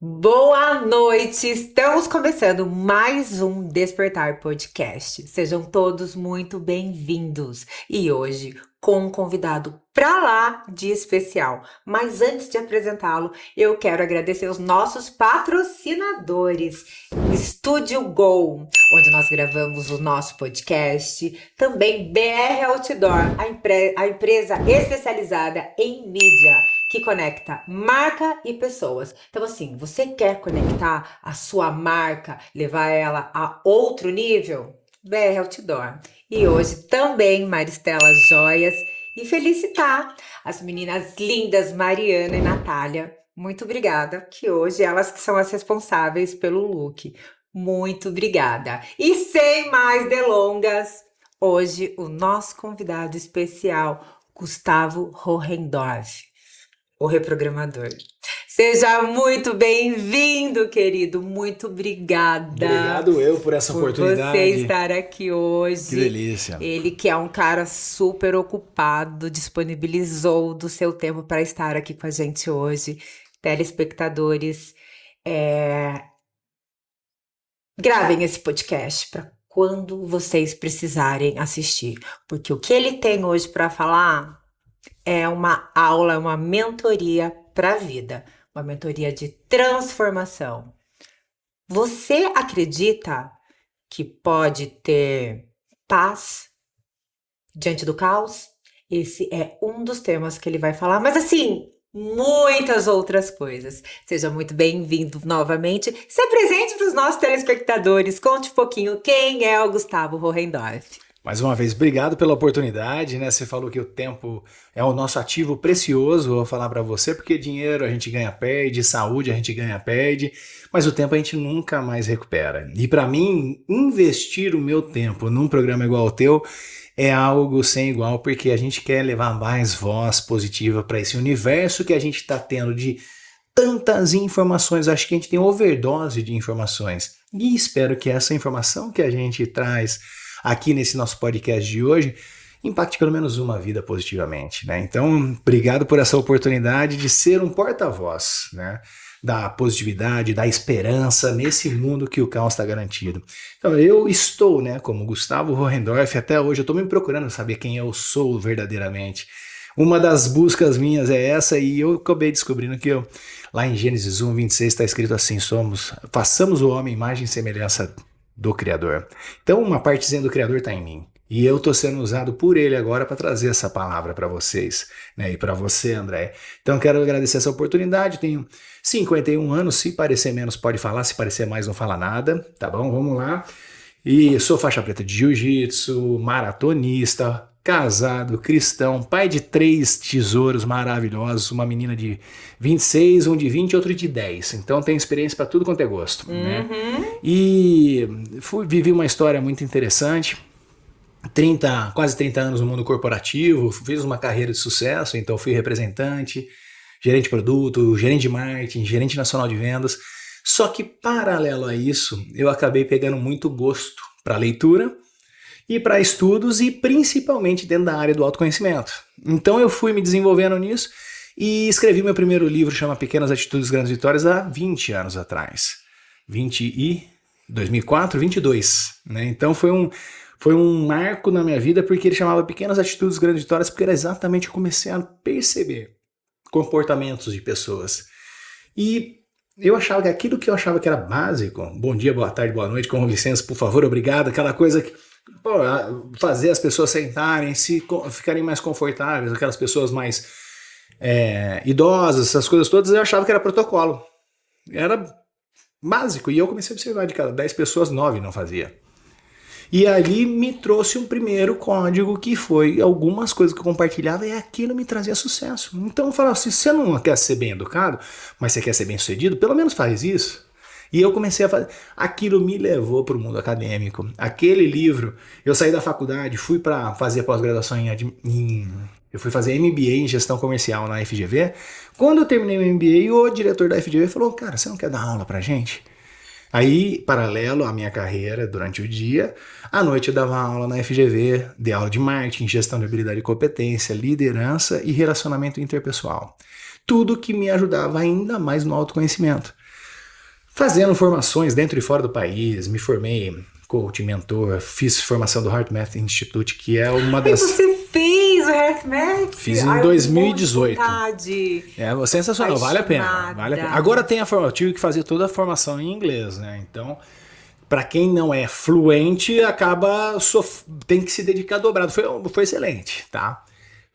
Boa noite! Estamos começando mais um Despertar Podcast. Sejam todos muito bem-vindos. E hoje com um convidado pra lá de especial. Mas antes de apresentá-lo, eu quero agradecer os nossos patrocinadores. Estúdio Go, onde nós gravamos o nosso podcast. Também BR Outdoor, a empresa especializada em mídia que conecta marca e pessoas. Então, assim, você quer conectar a sua marca, levar ela a outro nível? BR Outdoor. E hoje também Maristela Joias e felicitar as meninas lindas Mariana e Natália. Muito obrigada, que hoje elas que são as responsáveis pelo look. Muito obrigada. E sem mais delongas, hoje o nosso convidado especial, Gustavo Hohendorf, o reprogramador. Seja muito bem-vindo, querido. Muito obrigada Obrigado eu por essa por você oportunidade. estar aqui Que hoje. delícia. Ele que é um cara super ocupado, disponibilizou do seu tempo para estar aqui com a gente hoje. Telespectadores, gravem esse podcast para quando vocês precisarem assistir, porque o que ele tem hoje para falar é uma aula, uma mentoria para a vida, uma mentoria de transformação. Você acredita que pode ter paz diante do caos? Esse é um dos temas que ele vai falar, mas assim, muitas outras coisas. Seja muito bem-vindo novamente. Se apresente para os nossos telespectadores, conte um pouquinho quem é o Gustavo Hohendorf. Mais uma vez, obrigado pela oportunidade, né? Você falou que o tempo é o nosso ativo precioso, vou falar para você, porque dinheiro a gente ganha, perde, saúde a gente ganha, perde, mas o tempo a gente nunca mais recupera. E para mim, investir o meu tempo num programa igual ao teu é algo sem igual, porque a gente quer levar mais voz positiva para esse universo que a gente está tendo de tantas informações. Acho que a gente tem overdose de informações. E espero que essa informação que a gente traz aqui nesse nosso podcast de hoje impacte pelo menos uma vida positivamente, né? Então, obrigado por essa oportunidade de ser um porta-voz, né? Da positividade, da esperança nesse mundo que o caos está garantido. Então, eu estou, né, como Gustavo Hohendorf, até hoje eu estou me procurando saber quem eu sou verdadeiramente. Uma das buscas minhas é essa, e eu acabei descobrindo que lá em Gênesis 1:26 está escrito assim: façamos o homem imagem e semelhança do Criador. Então uma partezinha do Criador está em mim. E eu estou sendo usado por ele agora para trazer essa palavra para vocês, né? E para você, André. Então quero agradecer essa oportunidade. Tenho 51 anos, se parecer menos pode falar, se parecer mais não fala nada, tá bom? Vamos lá. E sou faixa preta de jiu-jitsu, maratonista, casado, cristão, pai de 3 tesouros maravilhosos, uma menina de 26, um de 20 e outro de 10. Então tem experiência para tudo quanto é gosto, né? E vivi uma história muito interessante. Quase 30 anos no mundo corporativo, fiz uma carreira de sucesso, então fui representante, gerente de produto, gerente de marketing, gerente nacional de vendas. Só que paralelo a isso, eu acabei pegando muito gosto para leitura e para estudos, e principalmente dentro da área do autoconhecimento. Então eu fui me desenvolvendo nisso e escrevi meu primeiro livro, chama Pequenas Atitudes, Grandes Vitórias, há 20 anos atrás. 2004, 22, né? Então foi um marco na minha vida, porque ele chamava Pequenas Atitudes, Grandes Vitórias, porque era exatamente que eu comecei a perceber comportamentos de pessoas. E eu achava que aquilo que eu achava que era básico, bom dia, boa tarde, boa noite, com licença, por favor, obrigado, aquela coisa que fazer as pessoas sentarem, ficarem mais confortáveis, aquelas pessoas mais idosas, essas coisas todas, eu achava que era protocolo. Era básico. E eu comecei a observar, de cada 10 pessoas, 9 não fazia. E ali me trouxe um primeiro código, que foi algumas coisas que eu compartilhava, e aquilo me trazia sucesso. Então eu falava assim: você não quer ser bem educado, mas você quer ser bem sucedido? Pelo menos faz isso. E eu comecei a fazer. Aquilo me levou para o mundo acadêmico. Aquele livro, eu saí da faculdade, fui para fazer pós-graduação eu fui fazer MBA em gestão comercial na FGV. Quando eu terminei o MBA, o diretor da FGV falou: cara, você não quer dar aula pra gente? Aí, paralelo à minha carreira durante o dia, à noite eu dava aula na FGV, dei aula de marketing, gestão de habilidade e competência, liderança e relacionamento interpessoal. Tudo que me ajudava ainda mais no autoconhecimento. fazendo formações dentro e fora do país, me formei coach, mentor, fiz formação do HeartMath Institute, que é uma E das... você fez o HeartMath? Fiz em Ai, 2018. vontade. É sensacional, vale a pena. Apaixonada. Vale a pena. Agora tem eu tive que fazer toda a formação em inglês, né? Então, para quem não é fluente, tem que se dedicar dobrado. Foi excelente, tá?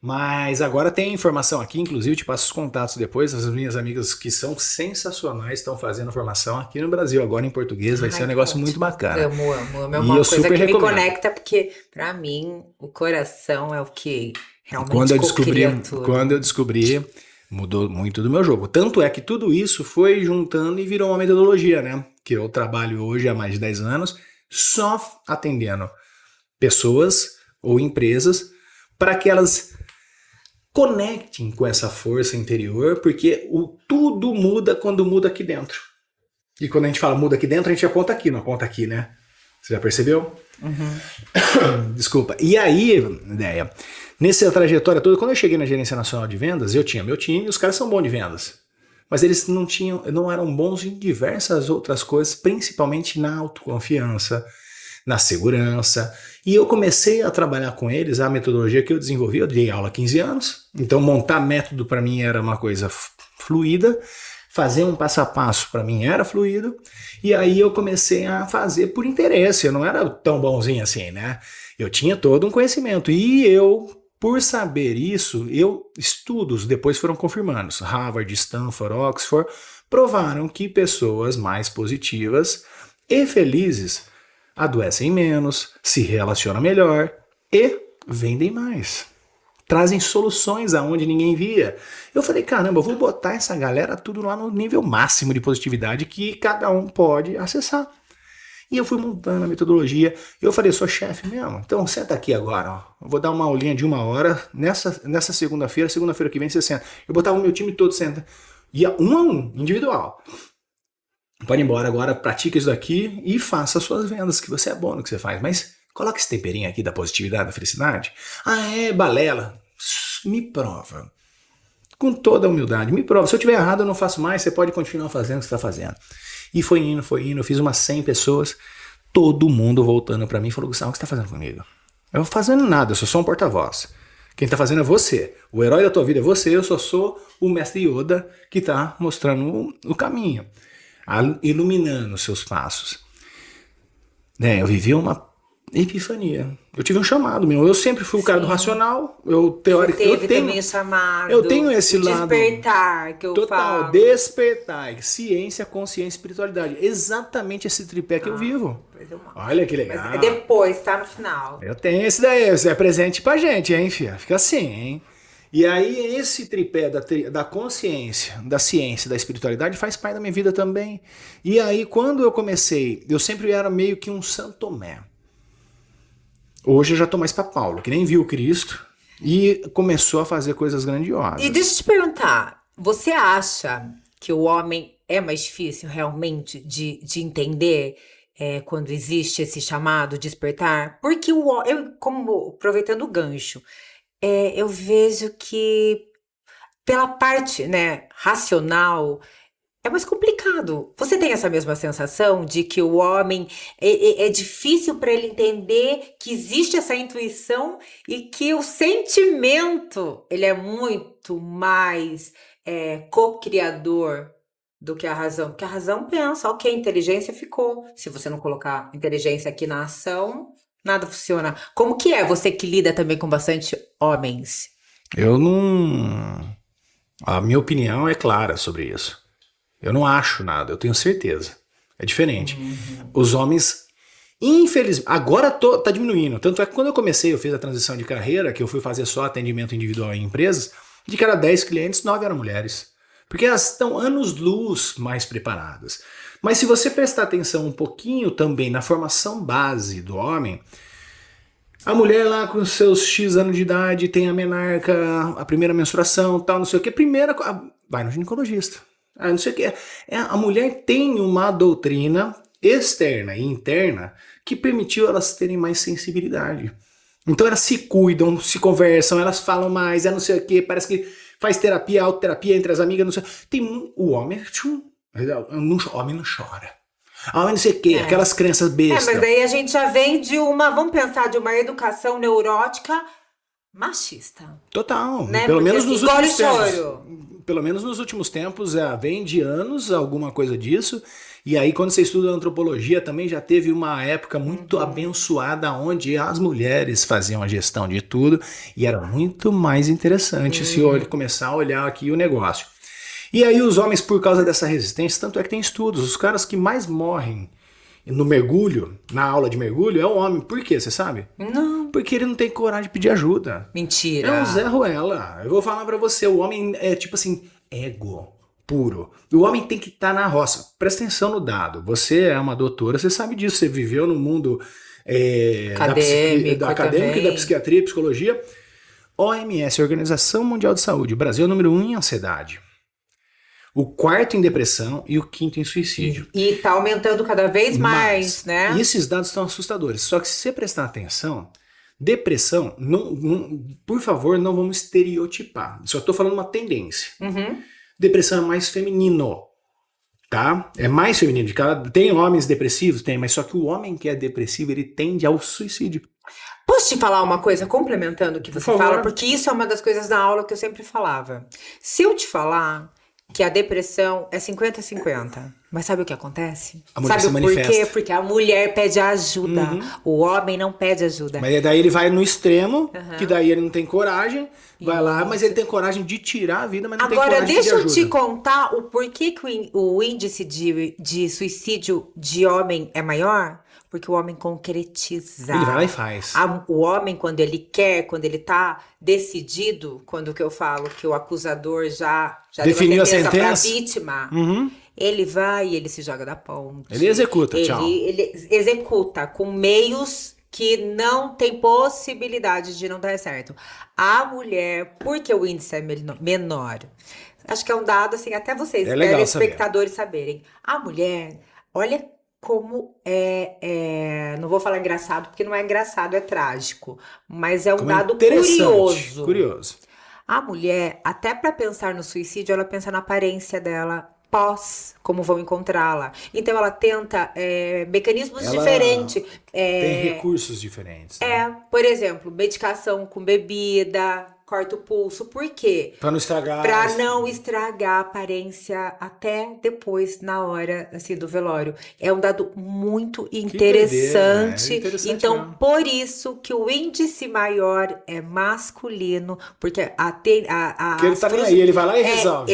Mas agora tem informação aqui, inclusive te passo os contatos depois. As minhas amigas que são sensacionais estão fazendo formação aqui no Brasil, agora em português. Vai ser um negócio muito bacana. Amo. É E uma eu coisa super que me recomendo. conecta, porque pra mim o coração é o que realmente Quando eu tudo. descobri, mudou muito do meu jogo. Tanto é que tudo isso foi juntando e virou uma metodologia, né? Que eu trabalho hoje há mais de 10 anos só atendendo pessoas ou empresas para que elas conectem com essa força interior, porque tudo muda quando muda aqui dentro. E quando a gente fala muda aqui dentro, a gente aponta aqui, não aponta aqui, né? Você já percebeu? Desculpa. E aí, ideia, nessa trajetória toda, quando eu cheguei na gerência nacional de vendas, eu tinha meu time, os caras são bons de vendas. Mas eles não eram bons em diversas outras coisas, principalmente na autoconfiança, na segurança. E eu comecei a trabalhar com eles a metodologia que eu desenvolvi. Eu dei aula há 15 anos, então montar método para mim era uma coisa fluida, fazer um passo a passo para mim era fluido, e aí eu comecei a fazer por interesse. Eu não era tão bonzinho assim, né? Eu tinha todo um conhecimento, e por saber isso, estudos depois foram confirmando. Harvard, Stanford, Oxford provaram que pessoas mais positivas e felizes adoecem menos, se relacionam melhor e vendem mais. Trazem soluções aonde ninguém via. Eu falei, caramba, eu vou botar essa galera tudo lá no nível máximo de positividade que cada um pode acessar. E eu fui montando a metodologia. Eu falei, sou chefe mesmo, então senta aqui agora. Ó. Eu vou dar uma aulinha de 1 hora. Nessa segunda-feira que vem você senta. Eu botava o meu time todo senta. Ia 1 a 1, individual. Pode ir embora agora, pratica isso daqui e faça as suas vendas, que você é bom no que você faz. Mas coloca esse temperinho aqui da positividade, da felicidade. Ah, é balela. Me prova. Com toda a humildade, me prova. Se eu tiver errado, eu não faço mais, você pode continuar fazendo o que você está fazendo. E foi indo. Eu fiz umas 100 pessoas, todo mundo voltando para mim e falou, Gustavo, o que você está fazendo comigo? Eu não fazendo nada, eu sou só um porta-voz. Quem está fazendo é você. O herói da tua vida é você, eu só sou o mestre Yoda que está mostrando o caminho, iluminando os seus passos. Eu vivi uma epifania. Eu tive um chamado meu. Eu sempre fui o cara do racional. Você teve também o chamado. Eu tenho esse lado. Despertar, que eu total, falo. Despertar. Ciência, consciência e espiritualidade. Exatamente esse tripé que eu vivo. Olha que legal. Mas é depois, tá no final. Eu tenho esse daí. Você é presente pra gente, hein, filha? Fica assim, hein? E aí esse tripé da consciência, da ciência, da espiritualidade faz parte da minha vida também. E aí quando eu comecei, eu sempre era meio que um São Tomé. Hoje eu já tô mais pra Paulo, que nem viu Cristo e começou a fazer coisas grandiosas. E deixa eu te perguntar, você acha que o homem é mais difícil realmente de entender quando existe esse chamado, despertar? Porque como aproveitando o gancho, eu vejo que pela parte, né, racional é mais complicado. Você tem essa mesma sensação de que o homem é difícil para ele entender que existe essa intuição e que o sentimento ele é muito mais co-criador do que a razão? Porque a razão pensa, ok, a inteligência ficou. Se você não colocar inteligência aqui na ação, nada funciona. Como que é você que lida também com bastante homens? Eu não... A minha opinião é clara sobre isso. Eu não acho nada, eu tenho certeza. É diferente. Os homens, infelizmente, agora tá diminuindo. Tanto é que quando eu comecei, eu fiz a transição de carreira, que eu fui fazer só atendimento individual em empresas, de cada 10 clientes, 9 eram mulheres. Porque elas estão anos-luz mais preparadas. Mas se você prestar atenção um pouquinho também na formação base do homem, a mulher lá com seus X anos de idade tem a menarca, a primeira menstruação, tal, não sei o que, vai no ginecologista. Não sei o que. A mulher tem uma doutrina externa e interna que permitiu elas terem mais sensibilidade. Então elas se cuidam, se conversam, elas falam mais, não sei o que, parece que faz terapia, autoterapia entre as amigas, não sei. O homem Homem não chora. Homem não sei o quê, aquelas crenças bestas. Mas daí a gente já vem vamos pensar, de uma educação neurótica machista. Total. Né? Pelo Porque menos nos engole últimos tempos. choro. Pelo menos nos últimos tempos, vem de anos alguma coisa disso. E aí, quando você estuda antropologia, também já teve uma época muito abençoada onde as mulheres faziam a gestão de tudo e era muito mais interessante se começar a olhar aqui o negócio. E aí os homens, por causa dessa resistência, tanto é que tem estudos, os caras que mais morrem no mergulho, na aula de mergulho, é o homem. Por quê, você sabe? Não. Porque ele não tem coragem de pedir ajuda. Mentira. É um Zé Ruela. Eu vou falar pra você, o homem é tipo assim, ego puro. O homem tem que estar na roça. Presta atenção no dado. Você é uma doutora, você sabe disso, você viveu no mundo acadêmico e da psiquiatria e psicologia. OMS, Organização Mundial de Saúde, o Brasil é o número 1 em ansiedade. O quarto em depressão e o quinto em suicídio. E tá aumentando cada vez mais, né? E esses dados estão assustadores. Só que se você prestar atenção, depressão, por favor, não vamos estereotipar. Só estou falando uma tendência. Depressão é mais feminino, tá? É mais feminino. Tem homens depressivos? Tem, mas só que o homem que é depressivo, ele tende ao suicídio. Posso te falar uma coisa, complementando o que você Por favor. fala? Porque isso é uma das coisas da aula que eu sempre falava. Se eu te falar que a depressão é 50-50, mas sabe o que acontece? A mulher sabe se por quê? manifesta. Porque a mulher pede ajuda. O homem não pede ajuda. Mas daí ele vai no extremo, que daí ele não tem coragem, vai lá, mas ele tem coragem de tirar a vida, mas não Agora, tem coragem de deixa pedir eu ajuda. te contar o porquê que o índice de suicídio de homem é maior. Porque o homem concretiza. Ele vai lá e faz. O homem, quando ele quer, quando ele tá decidido, quando que eu falo que o acusador já definiu a sentença pra sentença? vítima, ele vai e ele se joga da ponte. Ele executa, tchau. Ele executa com meios que não tem possibilidade de não dar certo. A mulher, porque o índice é menor, acho que é um dado, assim, até vocês, telespectadores, saberem. A mulher, olha como não vou falar engraçado, porque não é engraçado, é trágico. Mas é um dado curioso. A mulher, até para pensar no suicídio, ela pensa na aparência dela pós, como vão encontrá-la. Então ela tenta mecanismos diferentes. Tem recursos diferentes. Né? Por exemplo, medicação com bebida, corta o pulso. Por quê? Pra não estragar. Pra não estragar a aparência até depois, na hora assim, do velório. É um dado muito interessante. Interessante então, mesmo. por isso que o índice maior é masculino, porque Porque ele tá nem aí, ele vai lá e resolve.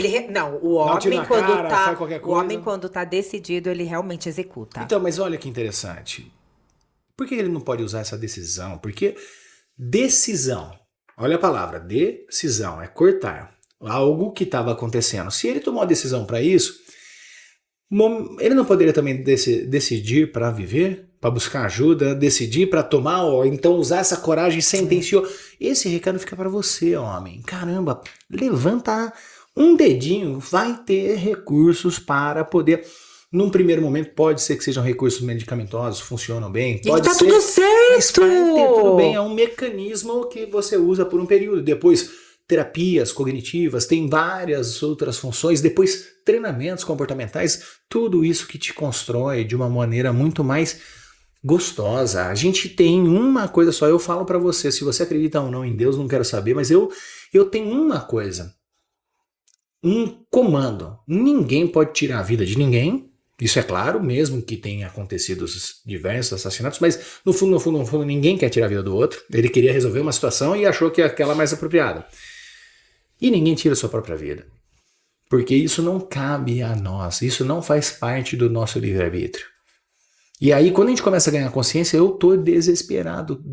O homem faz qualquer o coisa. homem quando tá decidido, ele realmente executa. Então, mas olha que interessante. Por que ele não pode usar essa decisão? Porque decisão, olha a palavra, decisão, é cortar algo que estava acontecendo. Se ele tomou a decisão para isso, ele não poderia também decidir para viver, para buscar ajuda, decidir para tomar, ou então usar essa coragem, sentenciou. Esse recado fica para você, homem. Caramba, levanta um dedinho, vai ter recursos para poder... Num primeiro momento, pode ser que sejam recursos medicamentosos, funcionam bem. Pode ser, tudo certo! Mas vai ter tudo bem, é um mecanismo que você usa por um período. Depois, terapias cognitivas, tem várias outras funções. Depois, treinamentos comportamentais, tudo isso que te constrói de uma maneira muito mais gostosa. A gente tem uma coisa só, eu falo pra você, se você acredita ou não em Deus, não quero saber, mas eu tenho uma coisa. Um comando. Ninguém pode tirar a vida de ninguém. Isso é claro, mesmo que tenha acontecido diversos assassinatos, mas no fundo, ninguém quer tirar a vida do outro. Ele queria resolver uma situação e achou que aquela mais apropriada. E ninguém tira a sua própria vida. Porque isso não cabe a nós, isso não faz parte do nosso livre-arbítrio. E aí, quando a gente começa a ganhar consciência, eu tô desesperado,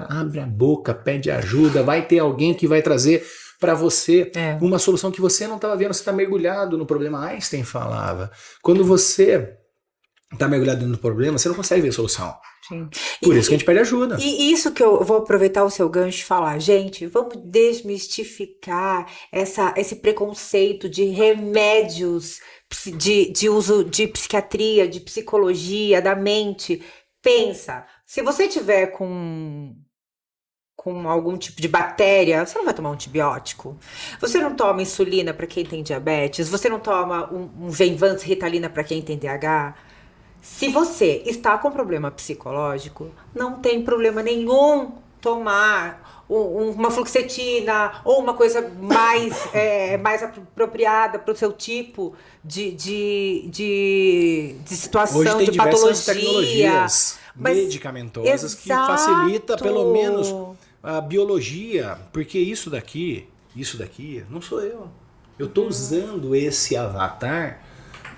abre a boca, pede ajuda, vai ter alguém que vai trazer para você uma solução que você não estava vendo, você está mergulhado no problema. Einstein falava, quando você está mergulhado no problema, você não consegue ver a solução. Sim. Por isso que a gente pede ajuda. E isso que eu vou aproveitar o seu gancho e falar, gente, vamos desmistificar esse preconceito de remédios, de uso de psiquiatria, de psicologia, da mente. Pensa, se você tiver com com algum tipo de bactéria, você não vai tomar um antibiótico. Você não toma insulina para quem tem diabetes. Você não toma um Venvance Ritalina para quem tem TH. Se você está com problema psicológico, não tem problema nenhum tomar uma fluoxetina ou uma coisa mais apropriada para o seu tipo de situação, Hoje tem de diversas patologia. tecnologias medicamentosas que facilita pelo menos a biologia, porque isso daqui não sou eu. Eu estou usando esse avatar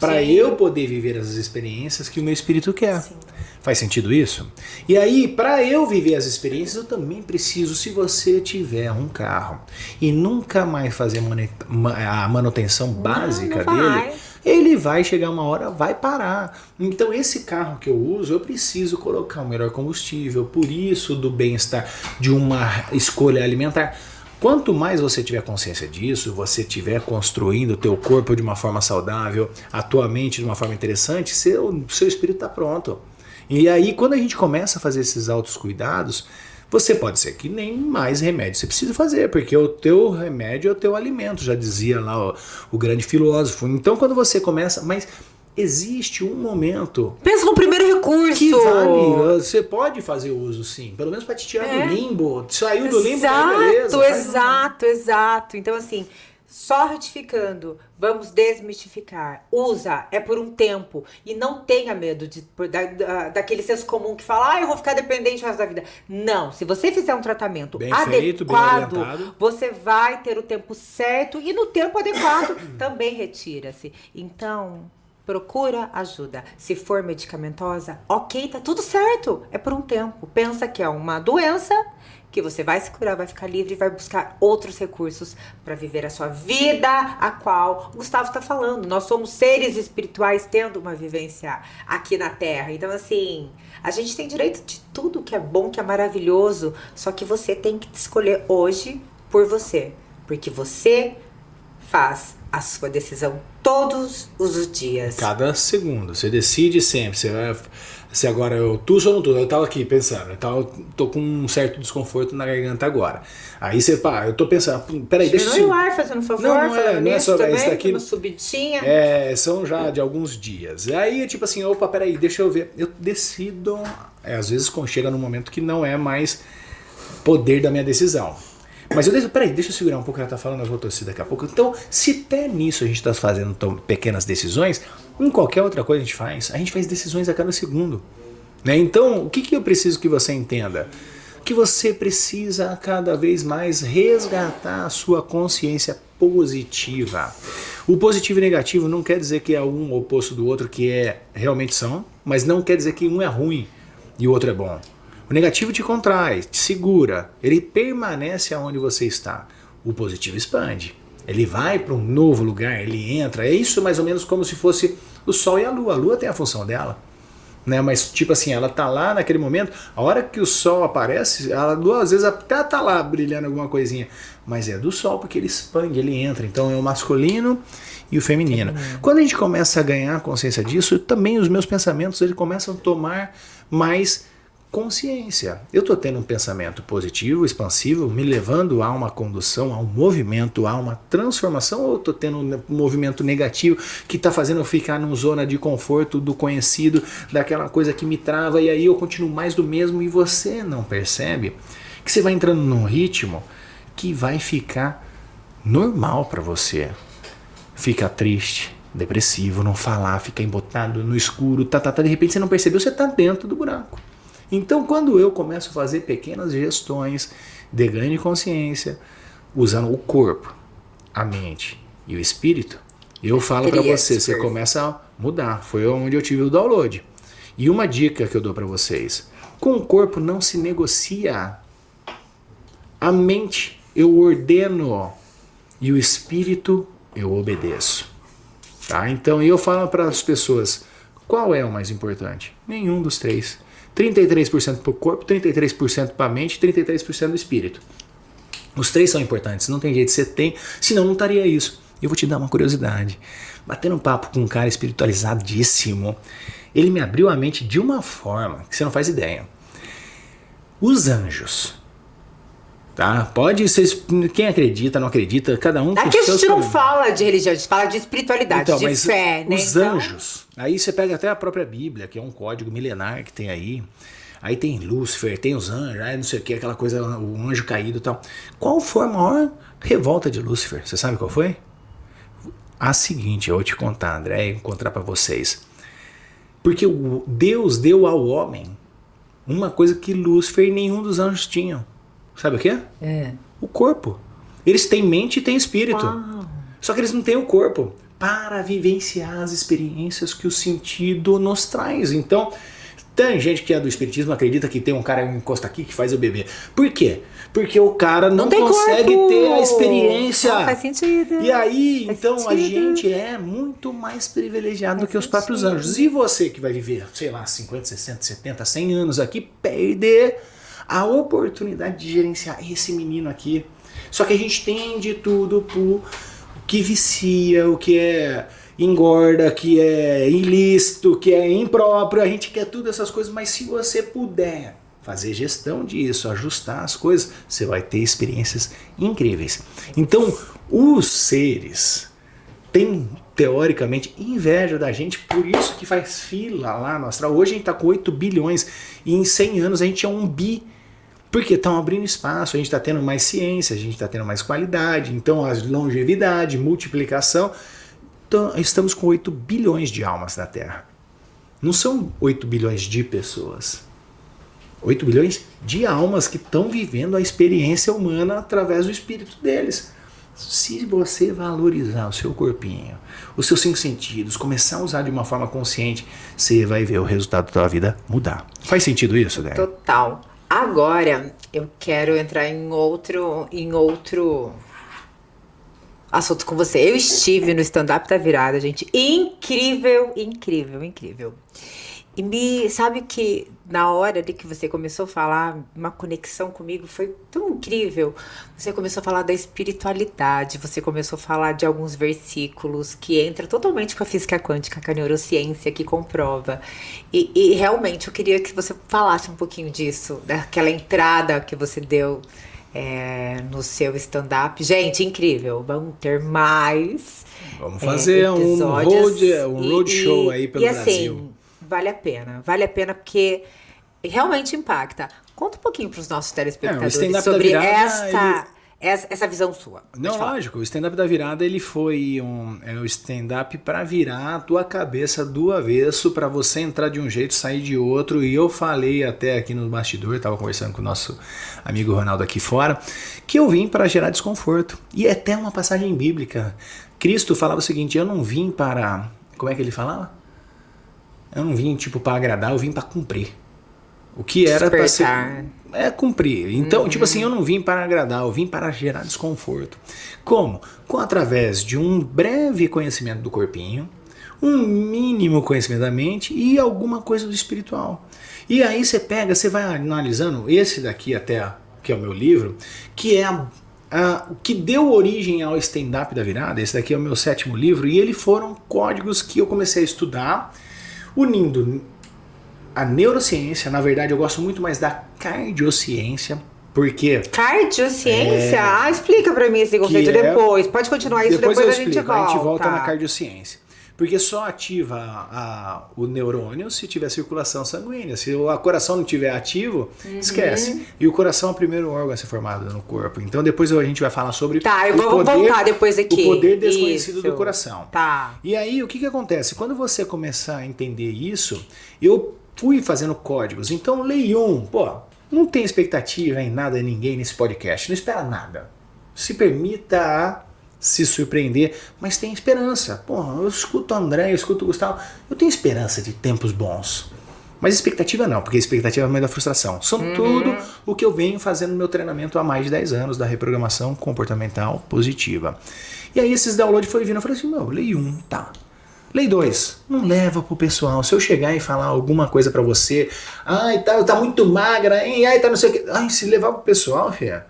para eu poder viver as experiências que o meu espírito quer. Sim. Faz sentido isso? E aí, para eu viver as experiências, eu também preciso, se você tiver um carro e nunca mais fazer a manutenção básica dele, ele vai chegar uma hora, vai parar. Então esse carro que eu uso, eu preciso colocar o melhor combustível, por isso do bem-estar, de uma escolha alimentar. Quanto mais você tiver consciência disso, você estiver construindo o teu corpo de uma forma saudável, a tua mente de uma forma interessante, seu espírito está pronto. E aí, quando a gente começa a fazer esses altos cuidados, você pode ser que nem mais remédio você precisa fazer, porque o teu remédio é o teu alimento, já dizia lá o grande filósofo. Então, quando você começa... Mas existe um momento... Pensa no primeiro recurso. Que vale. Você pode fazer uso, sim. Pelo menos para te tirar do limbo. Saiu do limbo, beleza. Exato. Então, assim... Só retificando, vamos desmistificar. Usa, é por um tempo. E não tenha medo daquele senso comum que fala, eu vou ficar dependente o resto da vida. Não, se você fizer um tratamento bem adequado, você vai ter o tempo certo e no tempo adequado também retira-se. Então, procura ajuda. Se for medicamentosa, ok, tá tudo certo. É por um tempo. Pensa que é uma doença que você vai se curar, vai ficar livre e vai buscar outros recursos para viver a sua vida, a qual o Gustavo está falando. Nós somos seres espirituais tendo uma vivência aqui na Terra. Então, assim, a gente tem direito de tudo que é bom, que é maravilhoso, só que você tem que escolher hoje por você, porque você faz a sua decisão todos os dias. Cada segundo, você decide sempre, se agora eu tuço ou não tuço. Eu tava aqui pensando, tô com um certo desconforto na garganta agora. Aí você, eu tô pensando, peraí, deixa eu... o ar, fazendo favor, não é só também, esse daqui, uma subidinha. São já de alguns dias. Aí, tipo assim, opa, peraí, deixa eu ver. Eu decido, às vezes chega num momento que não é mais poder da minha decisão. Mas deixa eu segurar um pouco, ela tá falando, eu vou torcer daqui a pouco. Então, se até nisso a gente tá fazendo pequenas decisões, em qualquer outra coisa a gente faz decisões a cada segundo. Né? Então, o que eu preciso que você entenda? Que você precisa cada vez mais resgatar a sua consciência positiva. O positivo e negativo não quer dizer que é um oposto do outro, que realmente são, mas não quer dizer que um é ruim e o outro é bom. O negativo te contrai, te segura, ele permanece aonde você está. O positivo expande, ele vai para um novo lugar, ele entra. É isso mais ou menos como se fosse o Sol e a Lua tem a função dela. Né? Mas tipo assim, ela tá lá naquele momento, a hora que o Sol aparece, a Lua às vezes até tá lá brilhando alguma coisinha, mas é do Sol porque ele expande, ele entra. Então é o masculino e o feminino. Quando a gente começa a ganhar consciência disso, também os meus pensamentos eles começam a tomar mais consciência. Eu estou tendo um pensamento positivo, expansivo, me levando a uma condução, a um movimento, a uma transformação, ou estou tendo um movimento negativo que está fazendo eu ficar numa zona de conforto do conhecido, daquela coisa que me trava, e aí eu continuo mais do mesmo e você não percebe que você vai entrando num ritmo que vai ficar normal para você. Fica triste, depressivo, não falar, ficar embotado no escuro, de repente você não percebeu, você está dentro do buraco. Então, quando eu começo a fazer pequenas gestões de ganho de consciência, usando o corpo, a mente e o espírito, eu falo para você começa a mudar. Foi onde eu tive o download. E uma dica que eu dou para vocês, com o corpo não se negocia. A mente eu ordeno e o espírito eu obedeço. Tá? Então, eu falo para as pessoas, qual é o mais importante? Nenhum dos três. 33% para o corpo, 33% para a mente, 33% do espírito. Os três são importantes, não tem jeito, você tem, senão não estaria isso. Eu vou te dar uma curiosidade. Batendo um papo com um cara espiritualizadíssimo, ele me abriu a mente de uma forma que você não faz ideia. Os anjos, Tá? Pode ser, quem acredita, não acredita, cada um com Aqui a seus gente não problemas. fala de religião, a gente fala de espiritualidade, Então, de mas fé, né? os anjos, aí você pega até a própria Bíblia, que é um código milenar que tem aí. Aí tem Lúcifer, tem os anjos, aí não sei o que, aquela coisa, o anjo caído e tal. Qual foi a maior revolta de Lúcifer? Você sabe qual foi? A seguinte, eu vou te contar, André, e encontrar para vocês. Porque Deus deu ao homem uma coisa que Lúcifer e nenhum dos anjos tinham. Sabe o quê? O corpo. Eles têm mente e têm espírito. Uau. Só que eles não têm o corpo para vivenciar as experiências que o sentido nos traz. Então, tem gente que é do espiritismo, acredita que tem um cara que encosta aqui que faz o bebê. Por quê? Porque o cara não tem consegue corpo. ter a experiência. Não, faz sentido. E aí, Faz então, a sentido. gente é muito mais privilegiado do que os próprios sentido. anjos. E você que vai viver, sei lá, 50, 60, 70, 100 anos aqui, perde a oportunidade de gerenciar esse menino aqui. Só que a gente tem de tudo pro que vicia, o que é engorda, que é ilícito, que é impróprio, a gente quer tudo essas coisas, mas se você puder fazer gestão disso, ajustar as coisas, você vai ter experiências incríveis. Então, os seres têm, teoricamente, inveja da gente, por isso que faz fila lá no astral. Hoje a gente está com 8 bilhões e em 100 anos a gente é 1 bi. Porque estão abrindo espaço, a gente está tendo mais ciência, a gente está tendo mais qualidade, então a longevidade, multiplicação. Então, estamos com 8 bilhões de almas na Terra. Não são 8 bilhões de pessoas. 8 bilhões de almas que estão vivendo a experiência humana através do espírito deles. Se você valorizar o seu corpinho, os seus 5 sentidos, começar a usar de uma forma consciente, você vai ver o resultado da sua vida mudar. Faz sentido isso, Dé? Total. Agora, eu quero entrar em outro assunto com você. Eu estive no stand-up da virada, gente. Incrível, incrível, incrível. E sabe que na hora de que você começou a falar, uma conexão comigo foi tão incrível. Você começou a falar da espiritualidade, você começou a falar de alguns versículos que entra totalmente com a física quântica, com a neurociência que comprova. E realmente eu queria que você falasse um pouquinho disso, daquela entrada que você deu no seu stand-up. Gente, incrível. Vamos ter mais. Vamos fazer um roadshow aí pelo Brasil. Assim, vale a pena porque realmente impacta. Conta um pouquinho para os nossos telespectadores sobre essa visão sua. Não, lógico, o stand-up da virada ele foi o stand-up para virar a tua cabeça do avesso, para você entrar de um jeito, sair de outro. E eu falei até aqui no bastidor, estava conversando com o nosso amigo Ronaldo aqui fora, que eu vim para gerar desconforto. E é até uma passagem bíblica. Cristo falava o seguinte: eu não vim para... Como é que ele falava? Eu não vim para agradar, eu vim para cumprir. O que era para ser... cumprir. Então, tipo assim, eu não vim para agradar, eu vim para gerar desconforto. Como? Através de um breve conhecimento do corpinho, um mínimo conhecimento da mente e alguma coisa do espiritual. E aí você vai analisando, esse daqui até, que é o meu livro, que é o que deu origem ao stand-up da virada. Esse daqui é o meu 7º livro, e eles foram códigos que eu comecei a estudar, unindo a neurociência. Na verdade, eu gosto muito mais da cardiociência, porque... Cardiociência? Explica pra mim esse conceito depois. Pode continuar isso, depois a gente volta. A gente volta na cardiociência. Porque só ativa o neurônio se tiver circulação sanguínea. Se o coração não estiver ativo, esquece. E o coração é o primeiro órgão a ser formado no corpo. Então depois a gente vai falar sobre vamos voltar depois aqui. O poder desconhecido do coração. Tá. E aí, o que acontece? Quando você começar a entender isso, eu fui fazendo códigos. Então, lei 1. Não tem expectativa em nada, em ninguém nesse podcast. Não espera nada. Se permita se surpreender, mas tem esperança. Eu escuto o André, eu escuto o Gustavo, eu tenho esperança de tempos bons. Mas expectativa não, porque expectativa é a mãe da frustração. São tudo o que eu venho fazendo no meu treinamento há mais de 10 anos, da reprogramação comportamental positiva. E aí esses downloads foram vindo, eu falei assim, lei 1, tá. Lei 2, não leva pro pessoal. Se eu chegar e falar alguma coisa pra você, tá muito magra, hein? Tá não sei o que. Se levar pro pessoal, filha,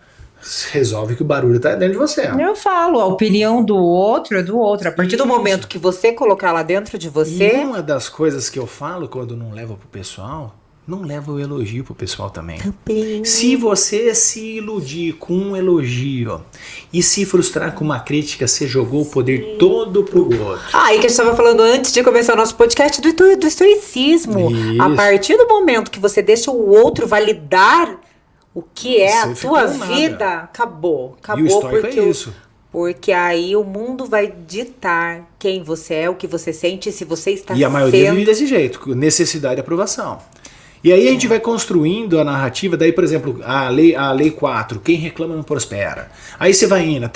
resolve que o barulho tá dentro de você. Eu falo, a opinião do outro é do outro. A partir do momento que você colocar lá dentro de você... E uma das coisas que eu falo quando não leva pro pessoal, não leva o elogio pro pessoal também. Também. Se você se iludir com um elogio e se frustrar com uma crítica, você jogou o poder todo pro outro. Ah, e que a gente estava falando antes de começar o nosso podcast do estoicismo. Isso. A partir do momento que você deixa o outro validar o que é Você a ficou tua nada. vida, acabou. E o estoico porque é isso. Porque aí o mundo vai ditar quem você é, o que você sente, se você está E a maioria sendo... vive desse jeito, com necessidade de aprovação. E aí a gente vai construindo a narrativa, daí, por exemplo, a lei 4, quem reclama não prospera. Aí você vai indo,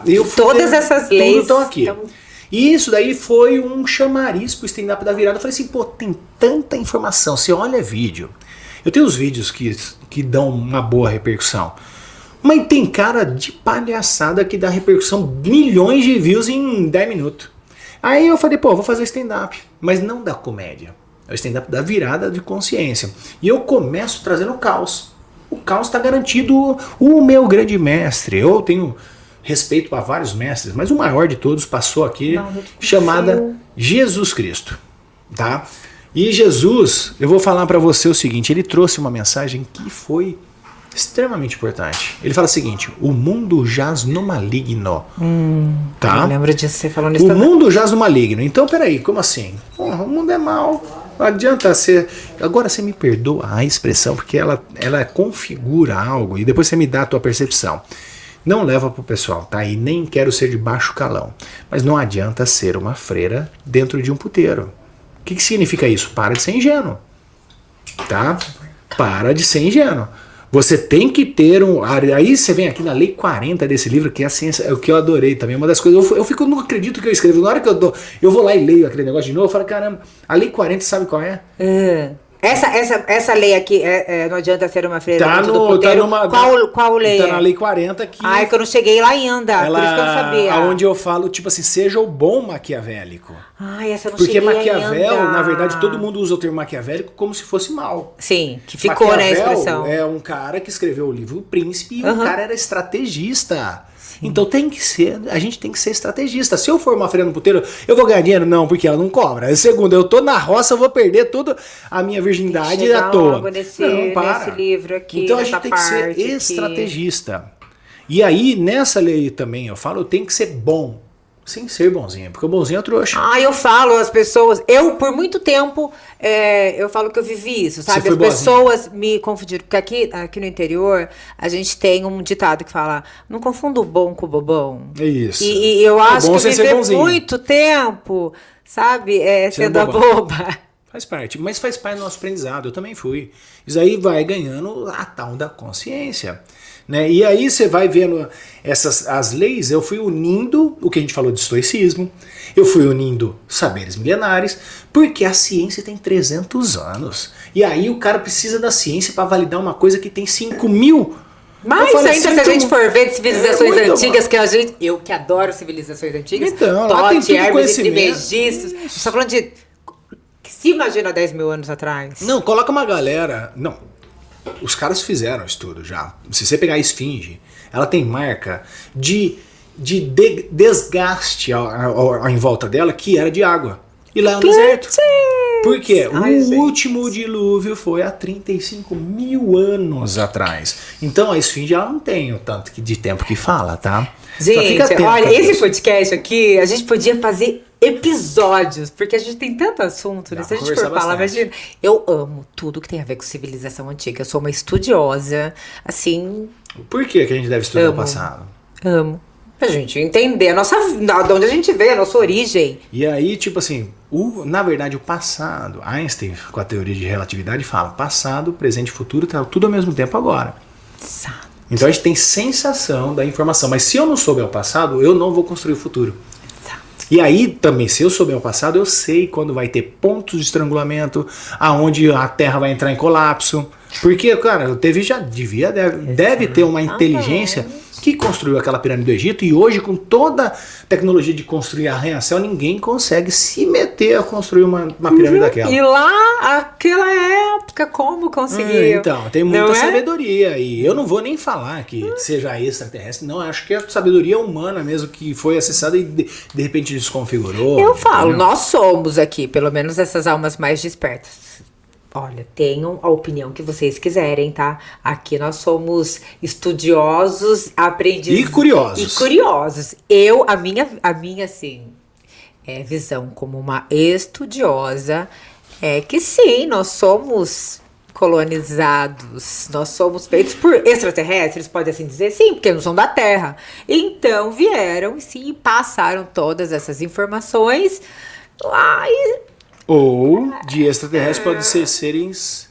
Eu fui Todas vendo, essas tudo leis estão aqui. estão- E isso daí foi um chamariz pro stand-up da virada. Eu falei assim, pô, tem tanta informação, você olha vídeo. Eu tenho os vídeos que dão uma boa repercussão. Mas tem cara de palhaçada que dá repercussão, milhões de views em 10 minutos. Aí eu falei, pô, vou fazer stand-up, mas não da comédia. É o stand-up da virada de consciência. E eu começo trazendo o caos. O caos está garantido. O meu grande mestre, eu tenho respeito a vários mestres, mas o maior de todos passou aqui, chamada Jesus Cristo. Tá? E Jesus, eu vou falar para você o seguinte, ele trouxe uma mensagem que foi extremamente importante. Ele fala o seguinte, o mundo jaz no maligno. Tá? Eu lembro disso, você falando isso O também. mundo jaz no maligno. Então, peraí, como assim? Porra, o mundo é mau. Não adianta ser... Agora você me perdoa a expressão, porque ela configura algo e depois você me dá a tua percepção. Não leva pro pessoal, tá? E nem quero ser de baixo calão. Mas não adianta ser uma freira dentro de um puteiro. O que significa isso? Para de ser ingênuo. Tá? Para de ser ingênuo. Você tem que ter um... Aí você vem aqui na Lei 40 desse livro, que é a ciência, é o que eu adorei também. Uma das coisas... Eu não acredito que eu escrevo. Na hora que eu vou lá e leio aquele negócio de novo, eu falo, caramba, a Lei 40 sabe qual é? Essa lei aqui, não adianta ser uma freira Tá dentro do no, tá puteiro. numa, Qual lei tá é? na Lei 40 que... Ai, que eu não cheguei lá ainda, por isso que eu não sabia. Onde eu falo, tipo assim, seja o bom maquiavélico. Ai, essa eu não Porque cheguei Maquiavel, ainda. na verdade, todo mundo usa o termo maquiavélico como se fosse mal. Sim, que ficou, né, a Maquiavel expressão. é um cara que escreveu o livro O Príncipe e o Aham. cara era estrategista. Então a gente tem que ser estrategista. Se eu for uma freira no puteiro, eu vou ganhar dinheiro? Não, porque ela não cobra. Segundo, eu tô na roça, eu vou perder toda a minha virgindade Chegar à toa. logo nesse livro aqui, Então a nessa gente tem que ser parte aqui. estrategista. E aí, nessa lei também, eu falo, tem que ser bom, sem ser bonzinho, porque o bonzinho é trouxa. Ah, eu falo, as pessoas... Eu, por muito tempo, eu falo que eu vivi isso, sabe? Você As foi pessoas me confundiram. Porque aqui no interior, a gente tem um ditado que fala, não confunda o bom com o bobão. É isso. E eu É acho bom que sem ser viver bonzinho. muito tempo, sabe? Sendo a bobão. boba. Faz parte, mas faz parte do nosso aprendizado, eu também fui. Isso aí vai ganhando a tal da consciência. Né? E aí você vai vendo as leis, eu fui unindo o que a gente falou de estoicismo, eu fui unindo saberes milenares, porque a ciência tem 300 anos. E aí o cara precisa da ciência para validar uma coisa que tem 5.000. Mas Eu falei, ainda, se a muito- gente for ver de civilizações muito antigas, que eu que adoro civilizações antigas, Então, lá tem Tote, tudo Hermes e conhecimento. Trismegistos, você está falando de... Se imagina 10 mil anos atrás. Não, coloca uma galera. Não. Os caras fizeram estudo já. Se você pegar a esfinge, ela tem marca de desgaste em volta dela que era de água. E lá é um deserto. Por quê? Ai, O gente. último dilúvio foi há 35.000 anos atrás. Então a esfinge ela não tem o tanto de tempo que fala, tá? Só fica Gente, atento olha, com esse isso. podcast aqui, a gente podia fazer episódios, porque a gente tem tanto assunto, né? Dá Se a pra gente for conversar falar, bastante. imagina. Eu amo tudo que tem a ver com civilização antiga. Eu sou uma estudiosa, assim, Por que que a gente deve estudar o Amo. passado? amo. Pra gente entender de onde a gente veio, a nossa origem. E aí, tipo assim, na verdade, o passado, Einstein, com a teoria de relatividade, fala passado, presente e futuro, tá tudo ao mesmo tempo agora. Exato. Então a gente tem sensação da informação, mas se eu não souber o passado, eu não vou construir o futuro. E aí também, se eu souber o passado, eu sei quando vai ter pontos de estrangulamento, aonde a Terra vai entrar em colapso. Porque, cara, deve ter uma inteligência que construiu aquela pirâmide do Egito e hoje, com toda a tecnologia de construir arranha-céu, ninguém consegue se meter a construir uma pirâmide daquela. E lá, aquela época, como conseguiu? Então, tem muita Não é? sabedoria. E eu não vou nem falar que seja extraterrestre, não. Acho que é a sabedoria humana mesmo que foi acessada e de repente desconfigurou. Eu falo, entendeu? nós somos aqui, pelo menos essas almas mais despertas. Olha, tenham a opinião que vocês quiserem, tá? Aqui nós somos estudiosos, aprendizes E curiosos. e curiosos. A minha assim, visão como uma estudiosa é que sim, nós somos colonizados, nós somos feitos por extraterrestres, pode assim dizer, sim, porque não são da Terra. Então vieram e sim, passaram todas essas informações lá e Ou de extraterrestres podem ser seres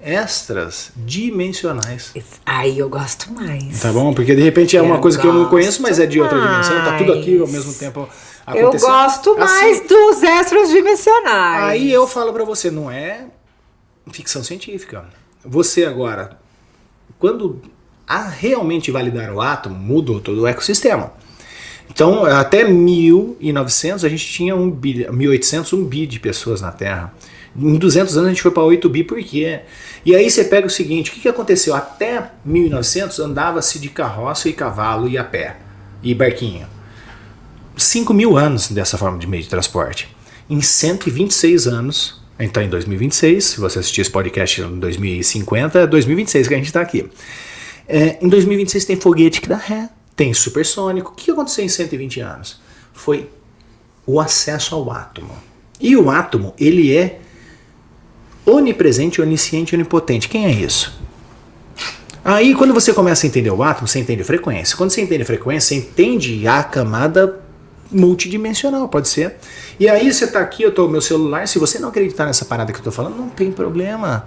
extras, dimensionais. aí eu gosto mais. Tá bom? Porque de repente é uma Eu coisa que eu não conheço, gosto mas é de outra dimensão. Tá tudo aqui ao mais. mesmo tempo Eu acontecendo. gosto mais Assim, dos extras dimensionais. aí eu falo pra você, não é ficção científica. Você agora, quando realmente validar o átomo, mudou todo o ecossistema. Então, até 1900 a gente tinha 1800, 1 bi de pessoas na Terra. Em 200 anos a gente foi para 8 bi, por quê? E aí você pega o seguinte, o que aconteceu? Até 1900 andava-se de carroça e cavalo e a pé, e barquinho. 5.000 anos dessa forma de meio de transporte. Em 126 anos, a gente está em 2026, se você assistir esse podcast em 2050, é 2026 que a gente está aqui. Em 2026 tem foguete que dá ré, tem supersônico. O que aconteceu em 120 anos? Foi o acesso ao átomo. E o átomo, ele é onipresente, onisciente, onipotente. Quem é isso? Aí, quando você começa a entender o átomo, você entende a frequência. Quando você entende a frequência, você entende a camada multidimensional, pode ser. E aí você tá aqui, eu tô no meu celular, se você não acreditar nessa parada que eu tô falando, não tem problema.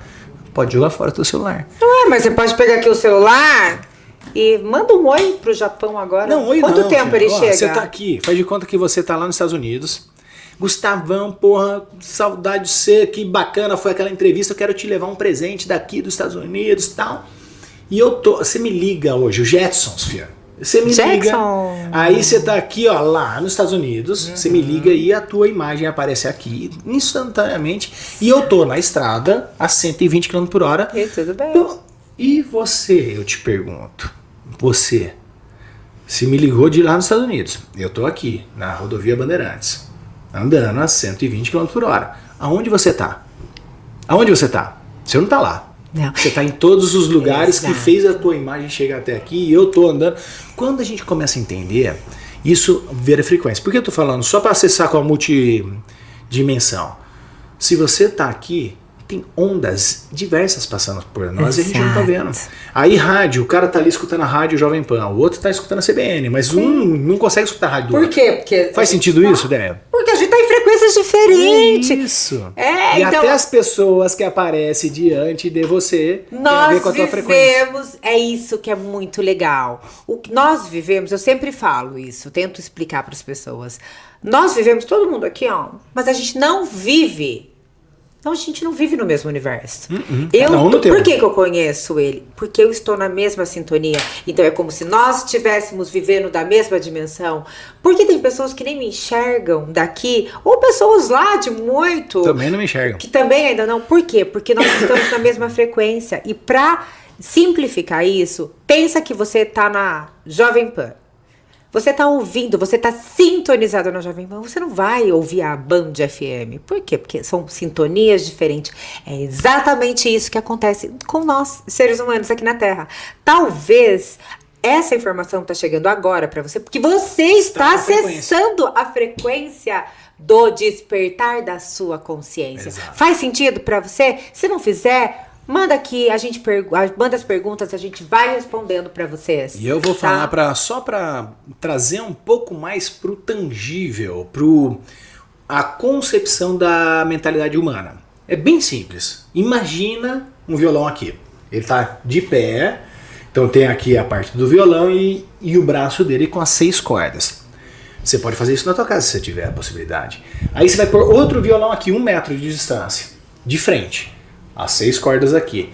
Pode jogar fora o teu celular. Mas você pode pegar aqui o celular e manda um oi pro Japão agora. Não, oi Quanto não, tempo filha. ele Ó, chega? Você tá aqui, faz de conta que você tá lá nos Estados Unidos. Gustavão, porra, saudade de você, que bacana foi aquela entrevista, eu quero te levar um presente daqui dos Estados Unidos e tal. E você me liga hoje, o Jetsons, filha. Você me liga, aí você tá aqui, ó, lá nos Estados Unidos, você me liga e a tua imagem aparece aqui instantaneamente. E eu tô na estrada a 120 km por hora. E tudo bem. E você, eu te pergunto, você se me ligou de lá nos Estados Unidos, eu tô aqui na rodovia Bandeirantes, andando a 120 km por hora. Aonde você tá? Aonde você tá? Você não tá lá. Não. Você está em todos os lugares Exato. que fez a tua imagem chegar até aqui e eu tô andando. Quando a gente começa a entender, isso vira frequência. Por que eu tô falando? Só para acessar com a multidimensão. Se você está aqui, tem ondas diversas passando por nós e a gente não tá vendo. Aí rádio, o cara tá ali escutando a rádio Jovem Pan, o outro tá escutando a CBN, mas um não consegue escutar a rádio do Por outro. quê? Porque Faz sentido isso, Déia? Porque a gente tá em frequências diferentes. Isso. É, E então, até as pessoas que aparecem diante de você tem a nós ver com a tua frequência. vivemos, é isso que é muito legal. O que nós vivemos, eu sempre falo isso, tento explicar para as pessoas. Nós vivemos, todo mundo aqui, ó, mas a gente não vive. Então a gente não vive no mesmo universo. Por que eu conheço ele? Porque eu estou na mesma sintonia. Então é como se nós estivéssemos vivendo da mesma dimensão. Porque tem pessoas que nem me enxergam daqui, ou pessoas lá de muito... Também não me enxergam. Que também ainda não. Por quê? Porque nós estamos na mesma frequência. E pra simplificar isso, pensa que você tá na Jovem Pan. Você tá ouvindo, você tá sintonizado na Jovem Pan, você não vai ouvir a Band FM. Por quê? Porque são sintonias diferentes. É exatamente isso que acontece com nós, seres humanos aqui na Terra. Talvez essa informação tá chegando agora para você, porque você está acessando a frequência do despertar da sua consciência. Exato. Faz sentido para você? Se não fizer... Manda aqui, a gente manda as perguntas, a gente vai respondendo para vocês. E eu vou falar só para trazer um pouco mais pro tangível, a concepção da mentalidade humana. É bem simples. Imagina um violão aqui. Ele tá de pé, então tem aqui a parte do violão e o braço dele com as 6 cordas. Você pode fazer isso na tua casa se você tiver a possibilidade. Aí você vai pôr outro violão aqui, 1 metro de distância, de frente. As 6 cordas aqui.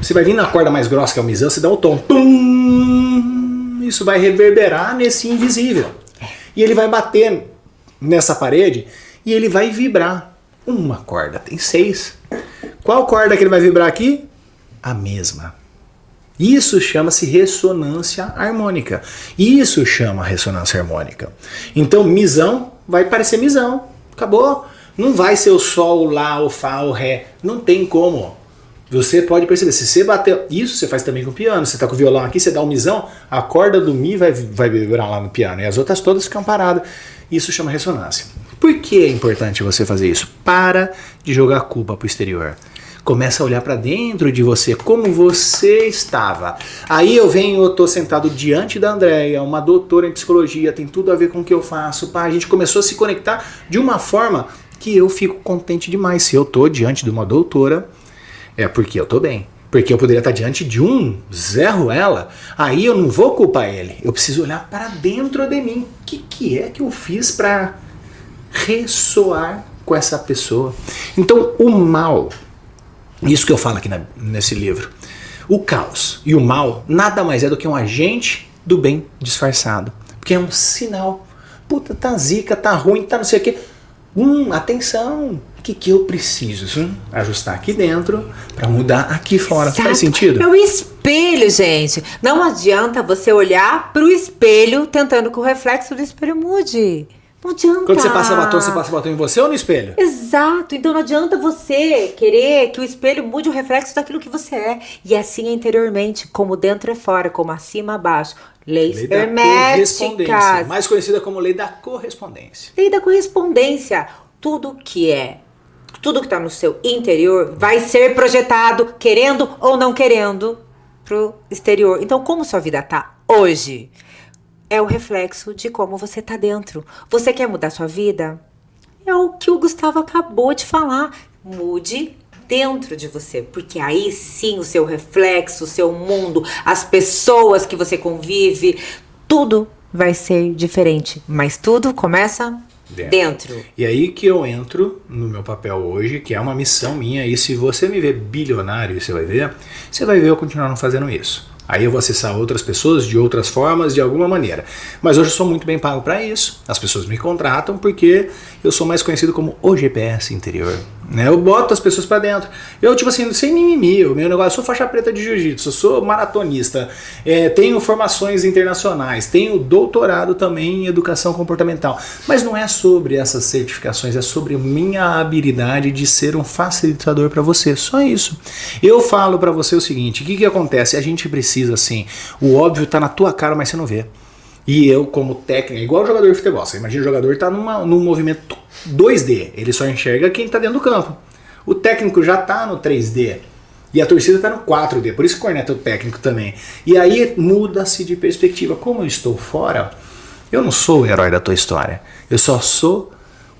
Você vai vir na corda mais grossa, que é o misão, você dá o tom. Tum, isso vai reverberar nesse invisível. E ele vai bater nessa parede e ele vai vibrar. Uma corda, tem 6. Qual corda que ele vai vibrar aqui? A mesma. Isso chama-se ressonância harmônica. Isso chama ressonância harmônica. Então, misão vai parecer misão. Acabou. Não vai ser o sol, o lá, o fá, o ré. Não tem como. Você pode perceber, se você bater... Isso você faz também com o piano. Você tá com o violão aqui, você dá um misão, a corda do mi vai vibrar lá no piano. E as outras todas ficam paradas. Isso chama ressonância. Por que é importante você fazer isso? Para de jogar culpa pro exterior. Começa a olhar para dentro de você, como você estava. Aí eu tô sentado diante da Andréia, uma doutora em psicologia, tem tudo a ver com o que eu faço. Pá, a gente começou a se conectar de uma forma que eu fico contente demais. Se eu tô diante de uma doutora, é porque eu tô bem. Porque eu poderia estar diante de um Zé Ruela, aí eu não vou culpar ele. Eu preciso olhar para dentro de mim. O que é que eu fiz para ressoar com essa pessoa? Então, o mal... Isso que eu falo aqui nesse livro. O caos e o mal nada mais é do que um agente do bem disfarçado. Porque é um sinal. Puta, tá zica, tá ruim, tá não sei o quê. Atenção. O que eu preciso? Ajustar aqui dentro para mudar aqui fora. Exato. Faz sentido? É o espelho, gente. Não adianta você olhar pro espelho tentando que o reflexo do espelho mude. Não adianta. Quando você passa batom em você ou no espelho? Exato. Então não adianta você querer que o espelho mude o reflexo daquilo que você é. E assim é interiormente, como dentro é fora, como acima abaixo. Leis herméticas. Mais conhecida como lei da correspondência. Lei da correspondência. Tudo que está no seu interior vai ser projetado, querendo ou não querendo, pro exterior. Então, como sua vida tá hoje? É o reflexo de como você tá dentro. Você quer mudar sua vida? É o que o Gustavo acabou de falar. Mude dentro de você, porque aí sim o seu reflexo, o seu mundo, as pessoas que você convive, tudo vai ser diferente. Mas tudo começa dentro. E aí que eu entro no meu papel hoje, que é uma missão minha, e se você me ver bilionário, você vai ver eu continuando fazendo isso. Aí eu vou acessar outras pessoas de outras formas, de alguma maneira. Mas hoje eu sou muito bem pago para isso. As pessoas me contratam porque eu sou mais conhecido como o GPS interior. Né? Eu boto as pessoas para dentro. Eu, tipo assim, sem mimimi. O meu negócio, eu sou faixa preta de jiu-jitsu, eu sou maratonista, tenho formações internacionais, tenho doutorado também em educação comportamental. Mas não é sobre essas certificações, é sobre minha habilidade de ser um facilitador para você. Só isso. Eu falo para você o seguinte, o que acontece? A gente precisa, assim, o óbvio tá na tua cara, mas você não vê. E eu, como técnico, igual o jogador de futebol, você imagina o jogador tá num movimento 2D, ele só enxerga quem tá dentro do campo. O técnico já tá no 3D e a torcida tá no 4D, por isso que corneta o técnico também. E aí muda-se de perspectiva. Como eu estou fora, eu não sou o herói da tua história, eu só sou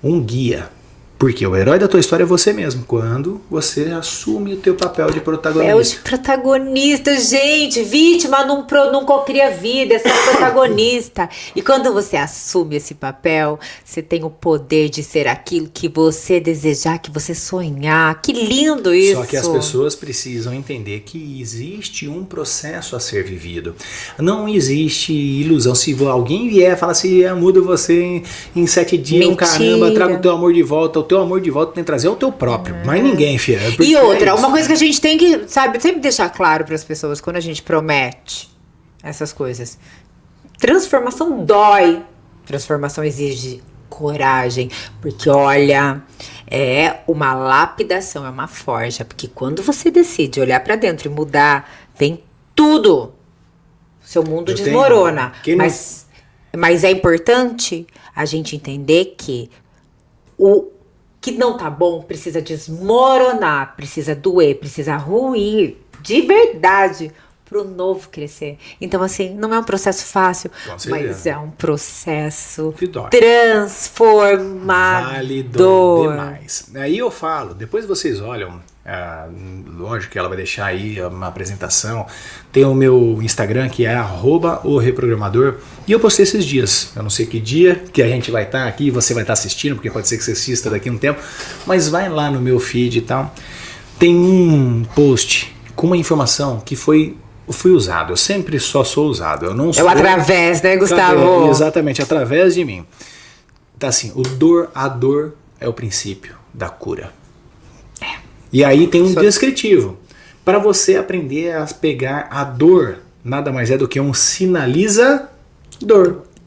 um guia. Porque o herói da tua história é você mesmo, quando você assume o teu papel de protagonista. Papel de protagonista, gente. Vítima não cocria vida, é só protagonista. E quando você assume esse papel, você tem o poder de ser aquilo que você desejar, que você sonhar. Que lindo isso. Só que as pessoas precisam entender que existe um processo a ser vivido. Não existe ilusão. Se alguém vier e falar assim, muda você em 7 dias, mentira. Caramba, traga o teu amor de volta. O teu amor de volta tem que trazer o teu próprio, mas ninguém, filha. E outra, uma coisa que a gente tem que, sabe, sempre deixar claro para as pessoas quando a gente promete essas coisas. Transformação dói. Transformação exige coragem, porque olha, é uma lapidação, é uma forja, porque quando você decide olhar para dentro e mudar, vem tudo. Seu mundo desmorona. Mas é importante a gente entender que o que não tá bom precisa desmoronar, precisa doer, precisa ruir de verdade pro novo crescer. Então, assim, não é um processo fácil, mas é um processo transformador. Válido demais. Aí eu falo, depois vocês olham, lógico que ela vai deixar aí uma apresentação, tem o meu Instagram que é @oreprogramador, e eu postei esses dias, eu não sei que dia que a gente vai estar aqui, você vai estar assistindo, porque pode ser que você assista daqui a um tempo, mas vai lá no meu feed e tal, tem um post com uma informação que fui usado, eu sempre só sou usado, eu não sou... através, né, Gustavo? Exatamente, através de mim. Tá assim, a dor é o princípio da cura. E aí tem um descritivo. Para você aprender a pegar a dor, nada mais é do que um sinalizador.